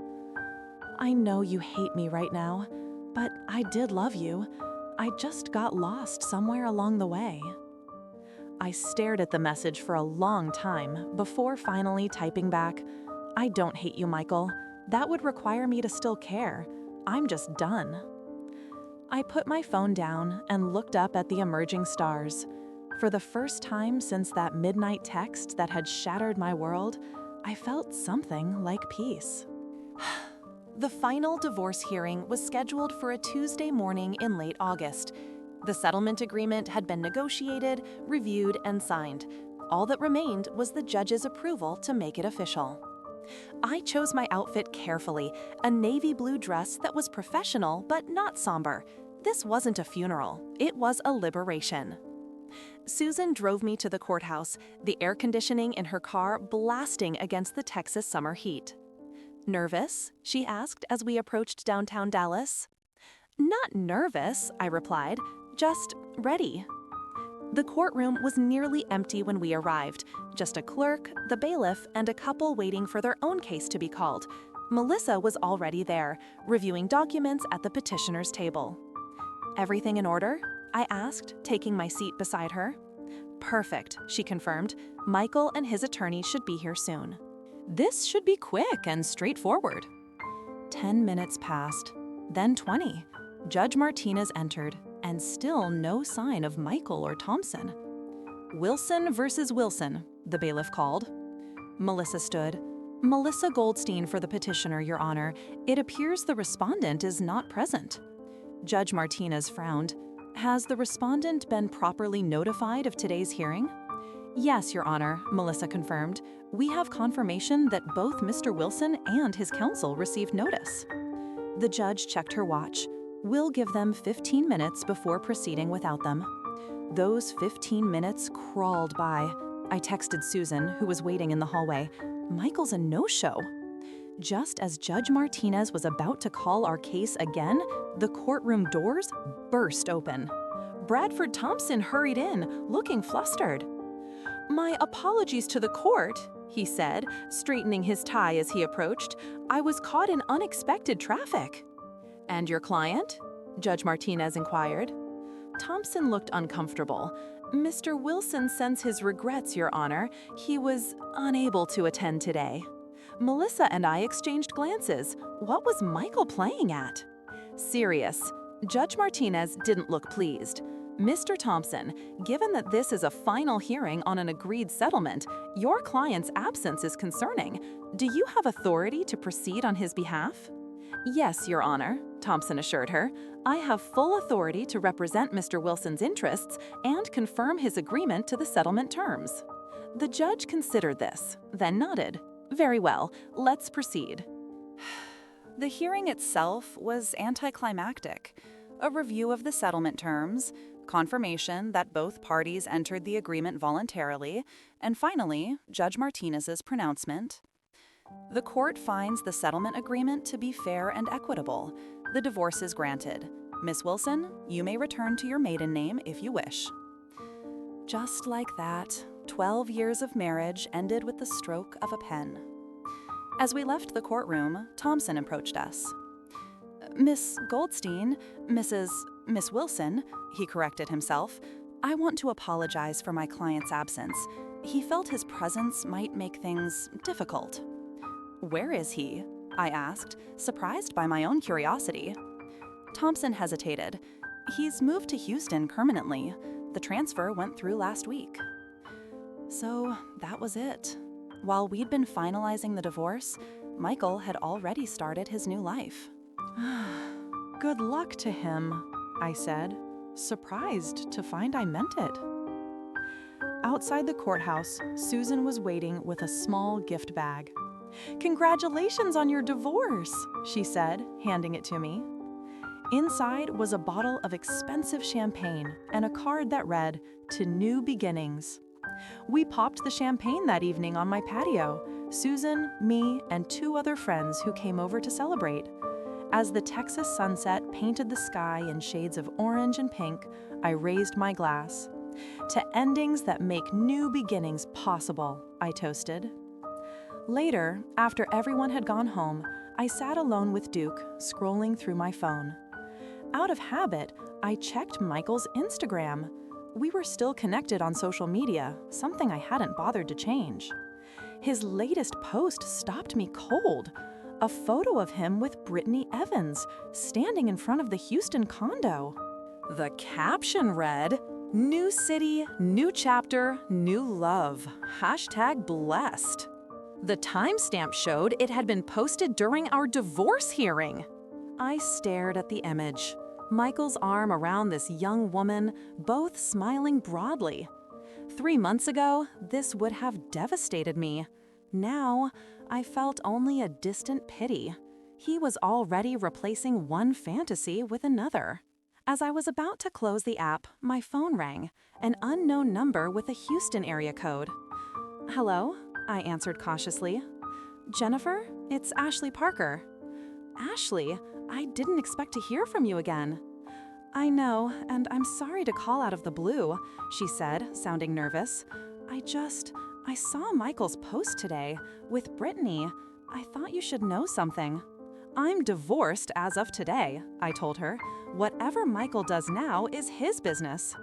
I know you hate me right now, but I did love you. I just got lost somewhere along the way. I stared at the message for a long time before finally typing back, I don't hate you, Michael. That would require me to still care. I'm just done. I put my phone down and looked up at the emerging stars. For the first time since that midnight text that had shattered my world, I felt something like peace. The final divorce hearing was scheduled for a Tuesday morning in late August. The settlement agreement had been negotiated, reviewed, and signed. All that remained was the judge's approval to make it official. I chose my outfit carefully, a navy blue dress that was professional but not somber. This wasn't a funeral, it was a liberation. Susan drove me to the courthouse, the air conditioning in her car blasting against the Texas summer heat. Nervous? She asked as we approached downtown Dallas. Not nervous, I replied, just ready. The courtroom was nearly empty when we arrived, just a clerk, the bailiff, and a couple waiting for their own case to be called. Melissa was already there, reviewing documents at the petitioner's table. Everything in order? I asked, taking my seat beside her. Perfect, she confirmed. Michael and his attorney should be here soon. This should be quick and straightforward. 10 minutes passed, then 20. Judge Martinez entered, and still no sign of Michael or Thompson. Wilson versus Wilson, the bailiff called. Melissa stood. Melissa Goldstein for the petitioner, Your Honor. It appears the respondent is not present. Judge Martinez frowned. Has the respondent been properly notified of today's hearing? Yes, Your Honor, Melissa confirmed. We have confirmation that both Mr. Wilson and his counsel received notice. The judge checked her watch. We'll give them 15 minutes before proceeding without them. Those 15 minutes crawled by. I texted Susan, who was waiting in the hallway. Michael's a no-show. Just as Judge Martinez was about to call our case again, the courtroom doors burst open. Bradford Thompson hurried in, looking flustered. My apologies to the court, he said, straightening his tie as he approached. "I was caught in unexpected traffic." "And your client?" Judge Martinez inquired. Thompson looked uncomfortable. "Mr. Wilson sends his regrets, Your Honor. He was unable to attend today." Melissa and I exchanged glances. What was Michael playing at? Serious. Judge Martinez didn't look pleased. "Mr. Thompson, given that this is a final hearing on an agreed settlement, your client's absence is concerning. Do you have authority to proceed on his behalf?" "Yes, Your Honor," Thompson assured her. "I have full authority to represent Mr. Wilson's interests and confirm his agreement to the settlement terms." The judge considered this, then nodded. "Very well, let's proceed." The hearing itself was anticlimactic. A review of the settlement terms, confirmation that both parties entered the agreement voluntarily, and finally, Judge Martinez's pronouncement. The court finds the settlement agreement to be fair and equitable. The divorce is granted. Miss Wilson, you may return to your maiden name if you wish. Just like that, 12 years of marriage ended with the stroke of a pen. As we left the courtroom, Thompson approached us. "Miss Goldstein, Miss Wilson," he corrected himself, "I want to apologize for my client's absence. He felt his presence might make things difficult." "Where is he?" I asked, surprised by my own curiosity. Thompson hesitated. "He's moved to Houston permanently. The transfer went through last week." So that was it. While we'd been finalizing the divorce, Michael had already started his new life. "Good luck to him," I said, surprised to find I meant it. Outside the courthouse, Susan was waiting with a small gift bag. "Congratulations on your divorce," she said, handing it to me. Inside was a bottle of expensive champagne and a card that read, "To New Beginnings." We popped the champagne that evening on my patio, Susan, me, and 2 other friends who came over to celebrate. As the Texas sunset painted the sky in shades of orange and pink, I raised my glass. "To endings that make new beginnings possible," I toasted. Later, after everyone had gone home, I sat alone with Duke, scrolling through my phone. Out of habit, I checked Michael's Instagram. We were still connected on social media, something I hadn't bothered to change. His latest post stopped me cold. A photo of him with Brittany Evans, standing in front of the Houston condo. The caption read, "New city, new chapter, new love. #blessed." The timestamp showed it had been posted during our divorce hearing. I stared at the image. Michael's arm around this young woman, both smiling broadly. 3 months ago, this would have devastated me. Now, I felt only a distant pity. He was already replacing one fantasy with another. As I was about to close the app, my phone rang, an unknown number with a Houston area code. "Hello?" I answered cautiously. "Jennifer, it's Ashley Parker." "Ashley, I didn't expect to hear from you again." "I know, and I'm sorry to call out of the blue," she said, sounding nervous. I saw Michael's post today with Brittany. I thought you should know something." "I'm divorced as of today," I told her. "Whatever Michael does now is his business."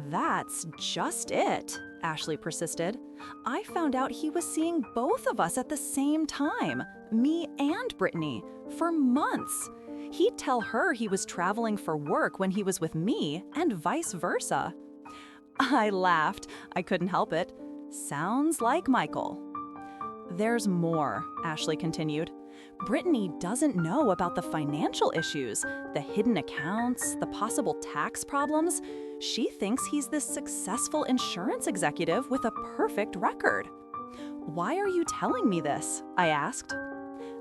"That's just it," Ashley persisted. "I found out he was seeing both of us at the same time, me and Brittany, for months. He'd tell her he was traveling for work when he was with me, and vice versa." I laughed. I couldn't help it. Sounds like Michael. "There's more," Ashley continued. "Brittany doesn't know about the financial issues, the hidden accounts, the possible tax problems. She thinks he's this successful insurance executive with a perfect record." "Why are you telling me this?" I asked.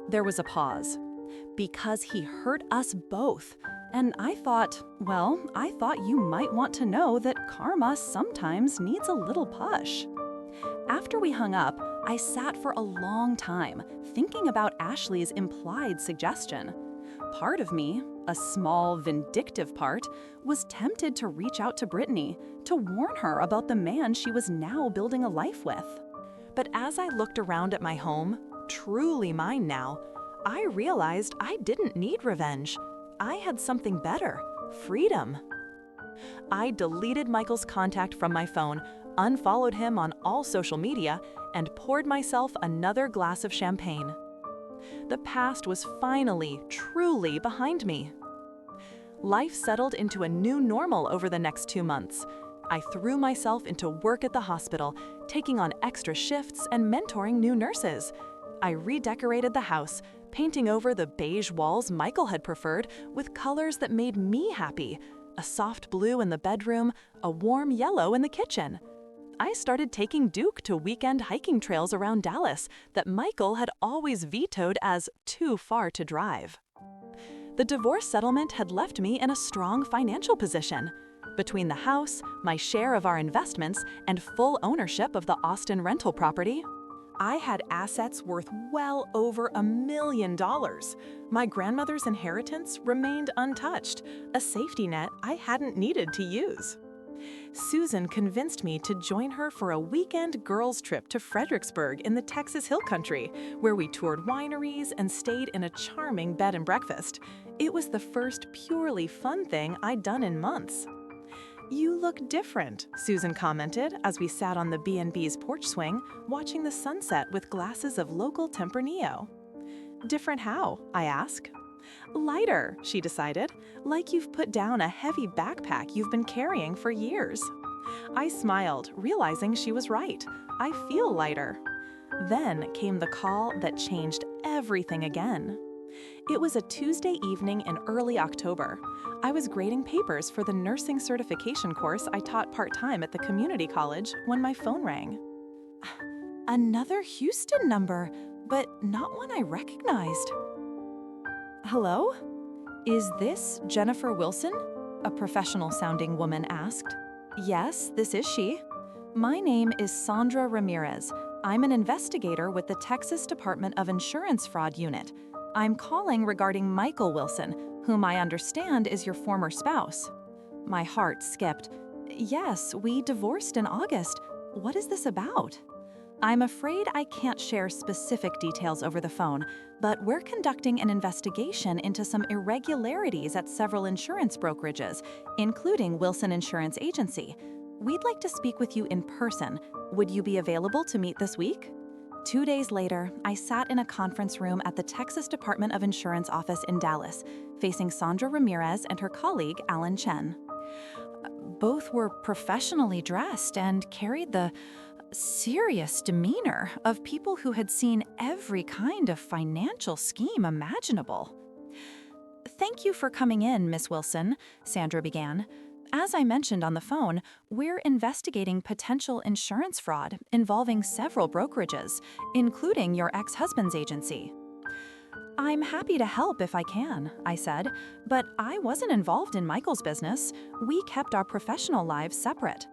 There was a pause. "Because he hurt us both. And I thought you might want to know that karma sometimes needs a little push." After we hung up, I sat for a long time, thinking about Ashley's implied suggestion. Part of me, a small, vindictive part, was tempted to reach out to Brittany, to warn her about the man she was now building a life with. But as I looked around at my home, truly mine now, I realized I didn't need revenge. I had something better: freedom. I deleted Michael's contact from my phone, unfollowed him on all social media, and poured myself another glass of champagne. The past was finally, truly behind me. Life settled into a new normal over the next 2 months. I threw myself into work at the hospital, taking on extra shifts and mentoring new nurses. I redecorated the house, painting over the beige walls Michael had preferred with colors that made me happy: a soft blue in the bedroom, a warm yellow in the kitchen. I started taking Duke to weekend hiking trails around Dallas that Michael had always vetoed as too far to drive. The divorce settlement had left me in a strong financial position. Between the house, my share of our investments, and full ownership of the Austin rental property, I had assets worth well over $1 million. My grandmother's inheritance remained untouched, a safety net I hadn't needed to use. Susan convinced me to join her for a weekend girls' trip to Fredericksburg in the Texas Hill Country, where we toured wineries and stayed in a charming bed and breakfast. It was the first purely fun thing I'd done in months. "You look different," Susan commented as we sat on the B&B's porch swing, watching the sunset with glasses of local Tempranillo. "Different how?" I asked. "Lighter," she decided, "like you've put down a heavy backpack you've been carrying for years." I smiled, realizing she was right. I feel lighter. Then came the call that changed everything again. It was a Tuesday evening in early October. I was grading papers for the nursing certification course I taught part-time at the community college when my phone rang. Another Houston number, but not one I recognized. "Hello? Is this Jennifer Wilson?" a professional-sounding woman asked. "Yes, this is she. My name is Sandra Ramirez. I'm an investigator with the Texas Department of Insurance Fraud Unit. I'm calling regarding Michael Wilson, whom I understand is your former spouse." My heart skipped. "Yes, we divorced in August. What is this about?" "I'm afraid I can't share specific details over the phone, but we're conducting an investigation into some irregularities at several insurance brokerages, including Wilson Insurance Agency. We'd like to speak with you in person. Would you be available to meet this week?" 2 days later, I sat in a conference room at the Texas Department of Insurance office in Dallas, facing Sandra Ramirez and her colleague, Alan Chen. Both were professionally dressed and carried the serious demeanor of people who had seen every kind of financial scheme imaginable. "Thank you for coming in, Miss Wilson," Sandra began. "As I mentioned on the phone, we're investigating potential insurance fraud involving several brokerages, including your ex-husband's agency." "I'm happy to help if I can," I said, "but I wasn't involved in Michael's business. We kept our professional lives separate."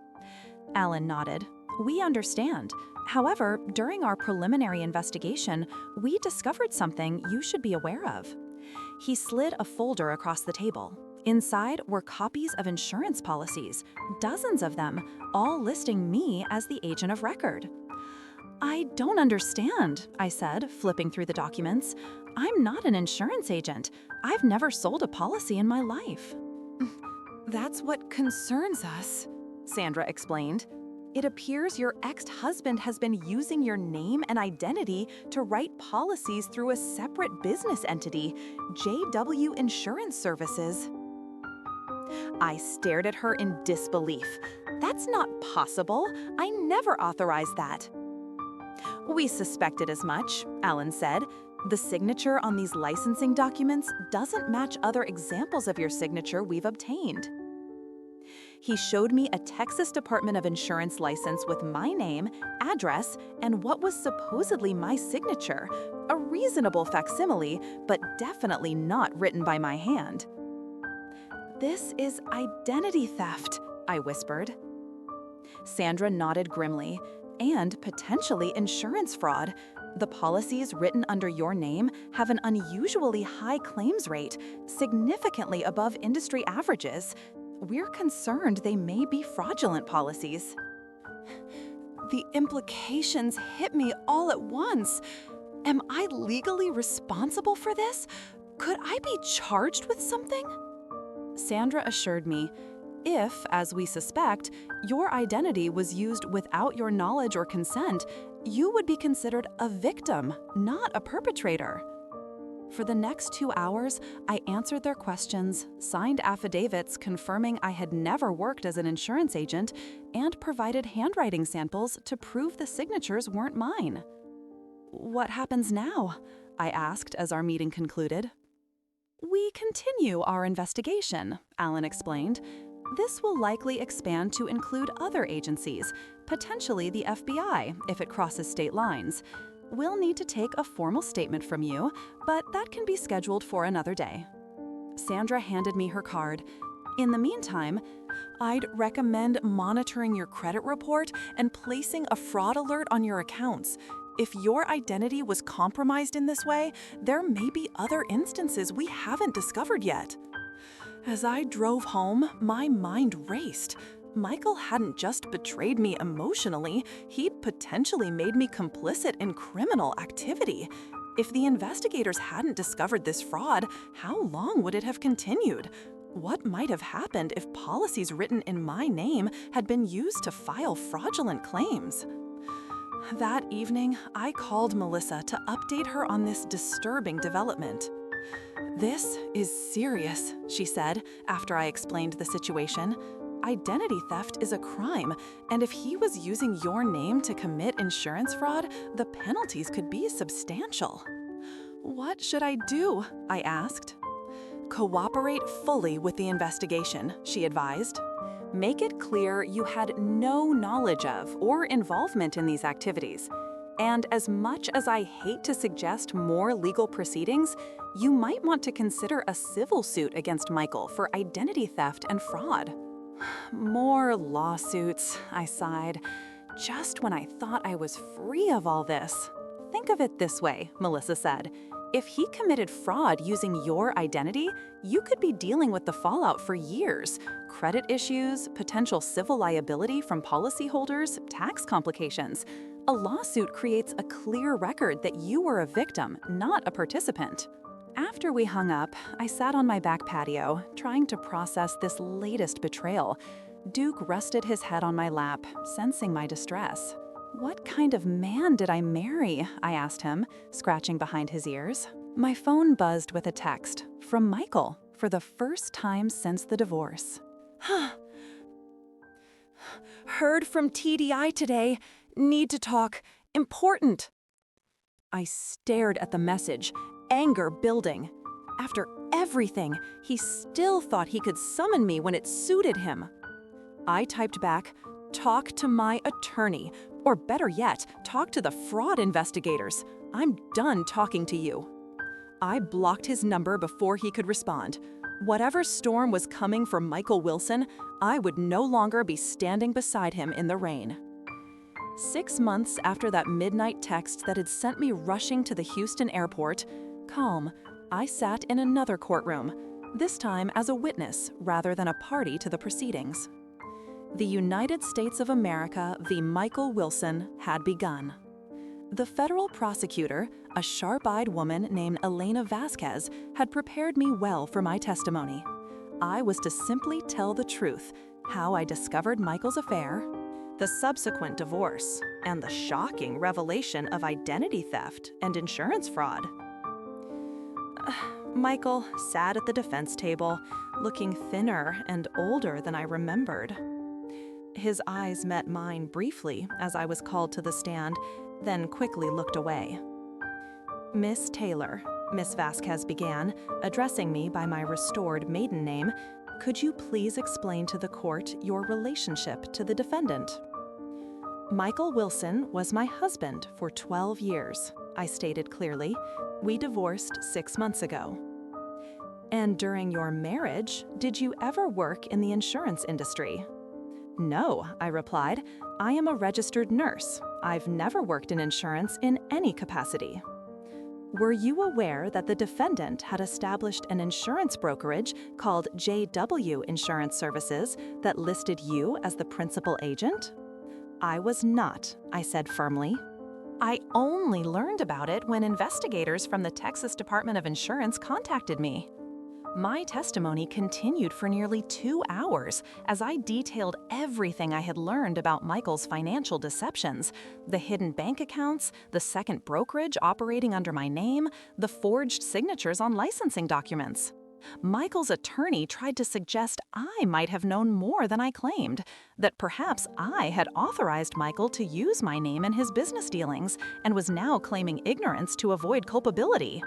Alan nodded. "We understand. However, during our preliminary investigation, we discovered something you should be aware of." He slid a folder across the table. Inside were copies of insurance policies, dozens of them, all listing me as the agent of record. "I don't understand," I said, flipping through the documents. "I'm not an insurance agent. I've never sold a policy in my life." "That's what concerns us," Sandra explained. "It appears your ex-husband has been using your name and identity to write policies through a separate business entity, JW Insurance Services." I stared at her in disbelief. "That's not possible. I never authorized that." "We suspected as much," Alan said. "The signature on these licensing documents doesn't match other examples of your signature we've obtained." He showed me a Texas Department of Insurance license with my name, address, and what was supposedly my signature, a reasonable facsimile, but definitely not written by my hand. "This is identity theft," I whispered. Sandra nodded grimly. "And potentially insurance fraud. The policies written under your name have an unusually high claims rate, significantly above industry averages. We're concerned they may be fraudulent policies." The implications hit me all at once. Am I legally responsible for this? Could I be charged with something? Sandra assured me, if, as we suspect, your identity was used without your knowledge or consent, you would be considered a victim, not a perpetrator. For the next 2 hours, I answered their questions, signed affidavits confirming I had never worked as an insurance agent, and provided handwriting samples to prove the signatures weren't mine. "What happens now?" I asked as our meeting concluded. "We continue our investigation," Alan explained. "This will likely expand to include other agencies, potentially the FBI if it crosses state lines. We'll need to take a formal statement from you, but that can be scheduled for another day." Sandra handed me her card. "In the meantime, I'd recommend monitoring your credit report and placing a fraud alert on your accounts. If your identity was compromised in this way, there may be other instances we haven't discovered yet." As I drove home, my mind raced. Michael hadn't just betrayed me emotionally, he'd potentially made me complicit in criminal activity. If the investigators hadn't discovered this fraud, how long would it have continued? What might have happened if policies written in my name had been used to file fraudulent claims? That evening, I called Melissa to update her on this disturbing development. "This is serious," she said after I explained the situation. "Identity theft is a crime, and if he was using your name to commit insurance fraud, the penalties could be substantial." "What should I do?" I asked. "Cooperate fully with the investigation," she advised. "Make it clear you had no knowledge of or involvement in these activities. And as much as I hate to suggest more legal proceedings, you might want to consider a civil suit against Michael for identity theft and fraud." "More lawsuits," I sighed. "Just when I thought I was free of all this." "Think of it this way," Melissa said. "If he committed fraud using your identity, you could be dealing with the fallout for years. Credit issues, potential civil liability from policyholders, tax complications. A lawsuit creates a clear record that you were a victim, not a participant." After we hung up, I sat on my back patio, trying to process this latest betrayal. Duke rested his head on my lap, sensing my distress. "What kind of man did I marry?" I asked him, scratching behind his ears. My phone buzzed with a text from Michael for the first time since the divorce. "Heard from TDI today. Need to talk. Important." I stared at the message, anger building. After everything, he still thought he could summon me when it suited him. I typed back, "Talk to my attorney, or better yet, talk to the fraud investigators. I'm done talking to you." I blocked his number before he could respond. Whatever storm was coming for Michael Wilson, I would no longer be standing beside him in the rain. 6 months after that midnight text that had sent me rushing to the Houston airport, calm, I sat in another courtroom, this time as a witness rather than a party to the proceedings. The United States of America v. Michael Wilson had begun. The federal prosecutor, a sharp-eyed woman named Elena Vasquez, had prepared me well for my testimony. I was to simply tell the truth, how I discovered Michael's affair, the subsequent divorce, and the shocking revelation of identity theft and insurance fraud. Michael sat at the defense table, looking thinner and older than I remembered. His eyes met mine briefly as I was called to the stand, then quickly looked away. "Miss Taylor," Miss Vasquez began, addressing me by my restored maiden name, "could you please explain to the court your relationship to the defendant?" "Michael Wilson was my husband for 12 years, I stated clearly. "We divorced 6 months ago." "And during your marriage, did you ever work in the insurance industry?" "No," I replied. "I am a registered nurse. I've never worked in insurance in any capacity." "Were you aware that the defendant had established an insurance brokerage called JW Insurance Services that listed you as the principal agent?" I was not, I said firmly. I only learned about it when investigators from the Texas Department of Insurance contacted me. My testimony continued for nearly 2 hours as I detailed everything I had learned about Michael's financial deceptions, the hidden bank accounts, the second brokerage operating under my name, the forged signatures on licensing documents. Michael's attorney tried to suggest I might have known more than I claimed, that perhaps I had authorized Michael to use my name in his business dealings and was now claiming ignorance to avoid culpability.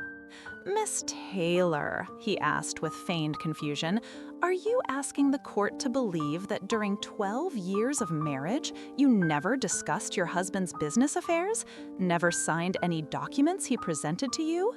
"Miss Taylor," he asked with feigned confusion, "are you asking the court to believe that during 12 years of marriage, you never discussed your husband's business affairs? Never signed any documents he presented to you?"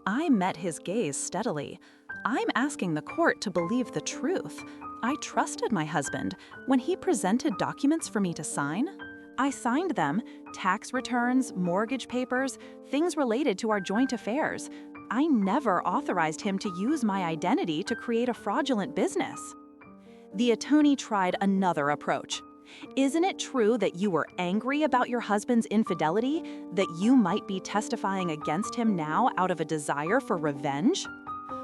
I met his gaze steadily. I'm asking the court to believe the truth. I trusted my husband. When he presented documents for me to sign, I signed them: tax returns, mortgage papers, things related to our joint affairs. I never authorized him to use my identity to create a fraudulent business. The attorney tried another approach. "Isn't it true that you were angry about your husband's infidelity, that you might be testifying against him now out of a desire for revenge?"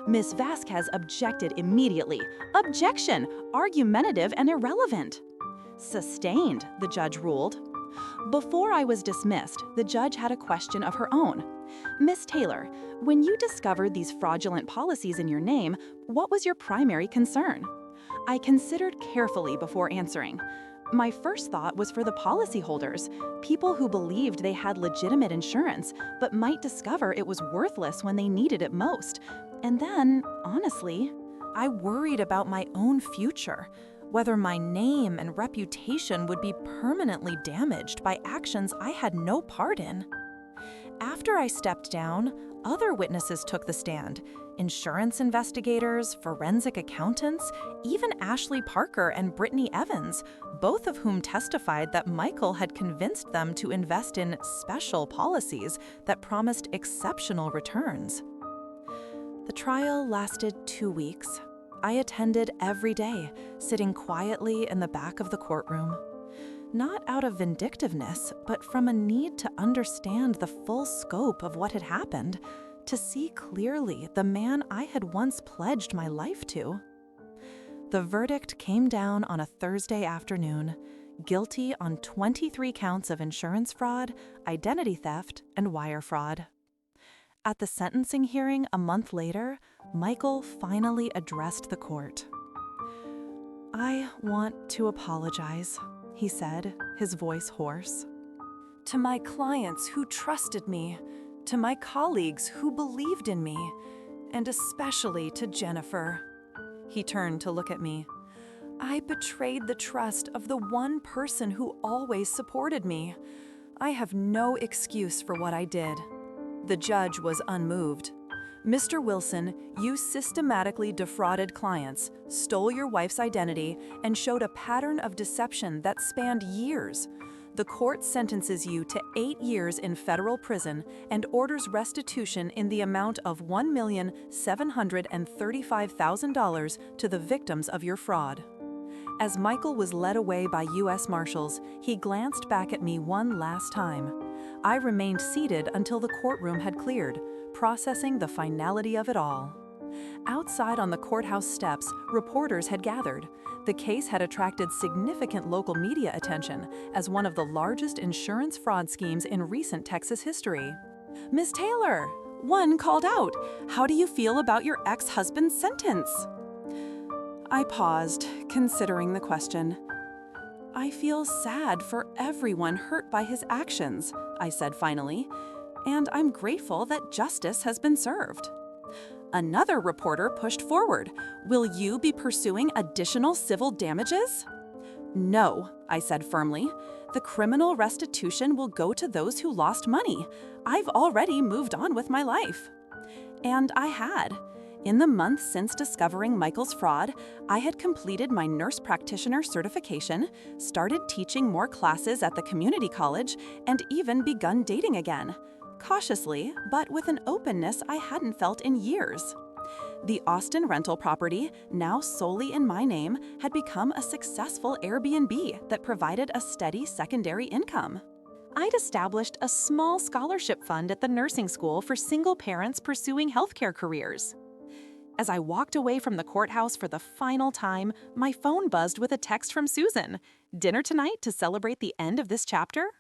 Ms. Vasquez objected immediately. Objection! Argumentative and irrelevant. "Sustained," the judge ruled. Before I was dismissed, the judge had a question of her own. "Miss Taylor, when you discovered these fraudulent policies in your name, what was your primary concern?" I considered carefully before answering. My first thought was for the policyholders, people who believed they had legitimate insurance, but might discover it was worthless when they needed it most. And then, honestly, I worried about my own future, whether my name and reputation would be permanently damaged by actions I had no part in. After I stepped down, other witnesses took the stand: insurance investigators, forensic accountants, even Ashley Parker and Brittany Evans, both of whom testified that Michael had convinced them to invest in special policies that promised exceptional returns. The trial lasted 2 weeks. I attended every day, sitting quietly in the back of the courtroom. Not out of vindictiveness, but from a need to understand the full scope of what had happened, to see clearly the man I had once pledged my life to. The verdict came down on a Thursday afternoon, guilty on 23 counts of insurance fraud, identity theft, and wire fraud. At the sentencing hearing a month later, Michael finally addressed the court. "I want to apologize," he said, his voice hoarse. "To my clients who trusted me, to my colleagues who believed in me, and especially to Jennifer." He turned to look at me. "I betrayed the trust of the one person who always supported me. I have no excuse for what I did." The judge was unmoved. "Mr. Wilson, you systematically defrauded clients, stole your wife's identity, and showed a pattern of deception that spanned years. The court sentences you to 8 years in federal prison and orders restitution in the amount of $1,735,000 to the victims of your fraud." As Michael was led away by U.S. Marshals, he glanced back at me one last time. I remained seated until the courtroom had cleared, processing the finality of it all. Outside on the courthouse steps, reporters had gathered. The case had attracted significant local media attention as one of the largest insurance fraud schemes in recent Texas history. "Ms. Taylor," one called out, "how do you feel about your ex-husband's sentence?" I paused, considering the question. "I feel sad for everyone hurt by his actions," I said finally, "and I'm grateful that justice has been served." Another reporter pushed forward. "Will you be pursuing additional civil damages?" "No," I said firmly. "The criminal restitution will go to those who lost money. I've already moved on with my life." And I had. In the months since discovering Michael's fraud, I had completed my nurse practitioner certification, started teaching more classes at the community college, and even begun dating again. Cautiously, but with an openness I hadn't felt in years. The Austin rental property, now solely in my name, had become a successful Airbnb that provided a steady secondary income. I'd established a small scholarship fund at the nursing school for single parents pursuing healthcare careers. As I walked away from the courthouse for the final time, my phone buzzed with a text from Susan. "Dinner tonight to celebrate the end of this chapter?"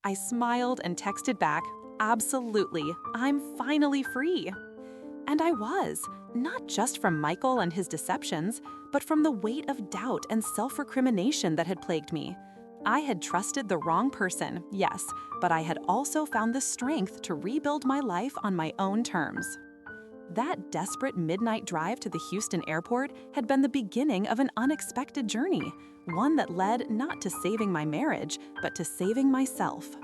I smiled and texted back, "Absolutely, I'm finally free." And I was, not just from Michael and his deceptions, but from the weight of doubt and self-recrimination that had plagued me. I had trusted the wrong person, yes, but I had also found the strength to rebuild my life on my own terms. That desperate midnight drive to the Houston airport had been the beginning of an unexpected journey, one that led not to saving my marriage, but to saving myself.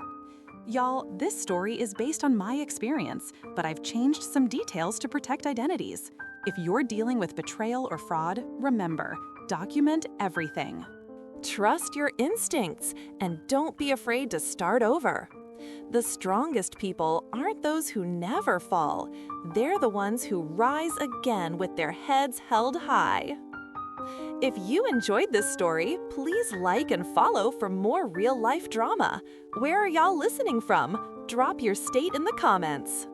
Y'all, this story is based on my experience, but I've changed some details to protect identities. If you're dealing with betrayal or fraud, remember, document everything. Trust your instincts and don't be afraid to start over. The strongest people aren't those who never fall. They're the ones who rise again with their heads held high. If you enjoyed this story, please like and follow for more real-life drama. Where are y'all listening from? Drop your state in the comments.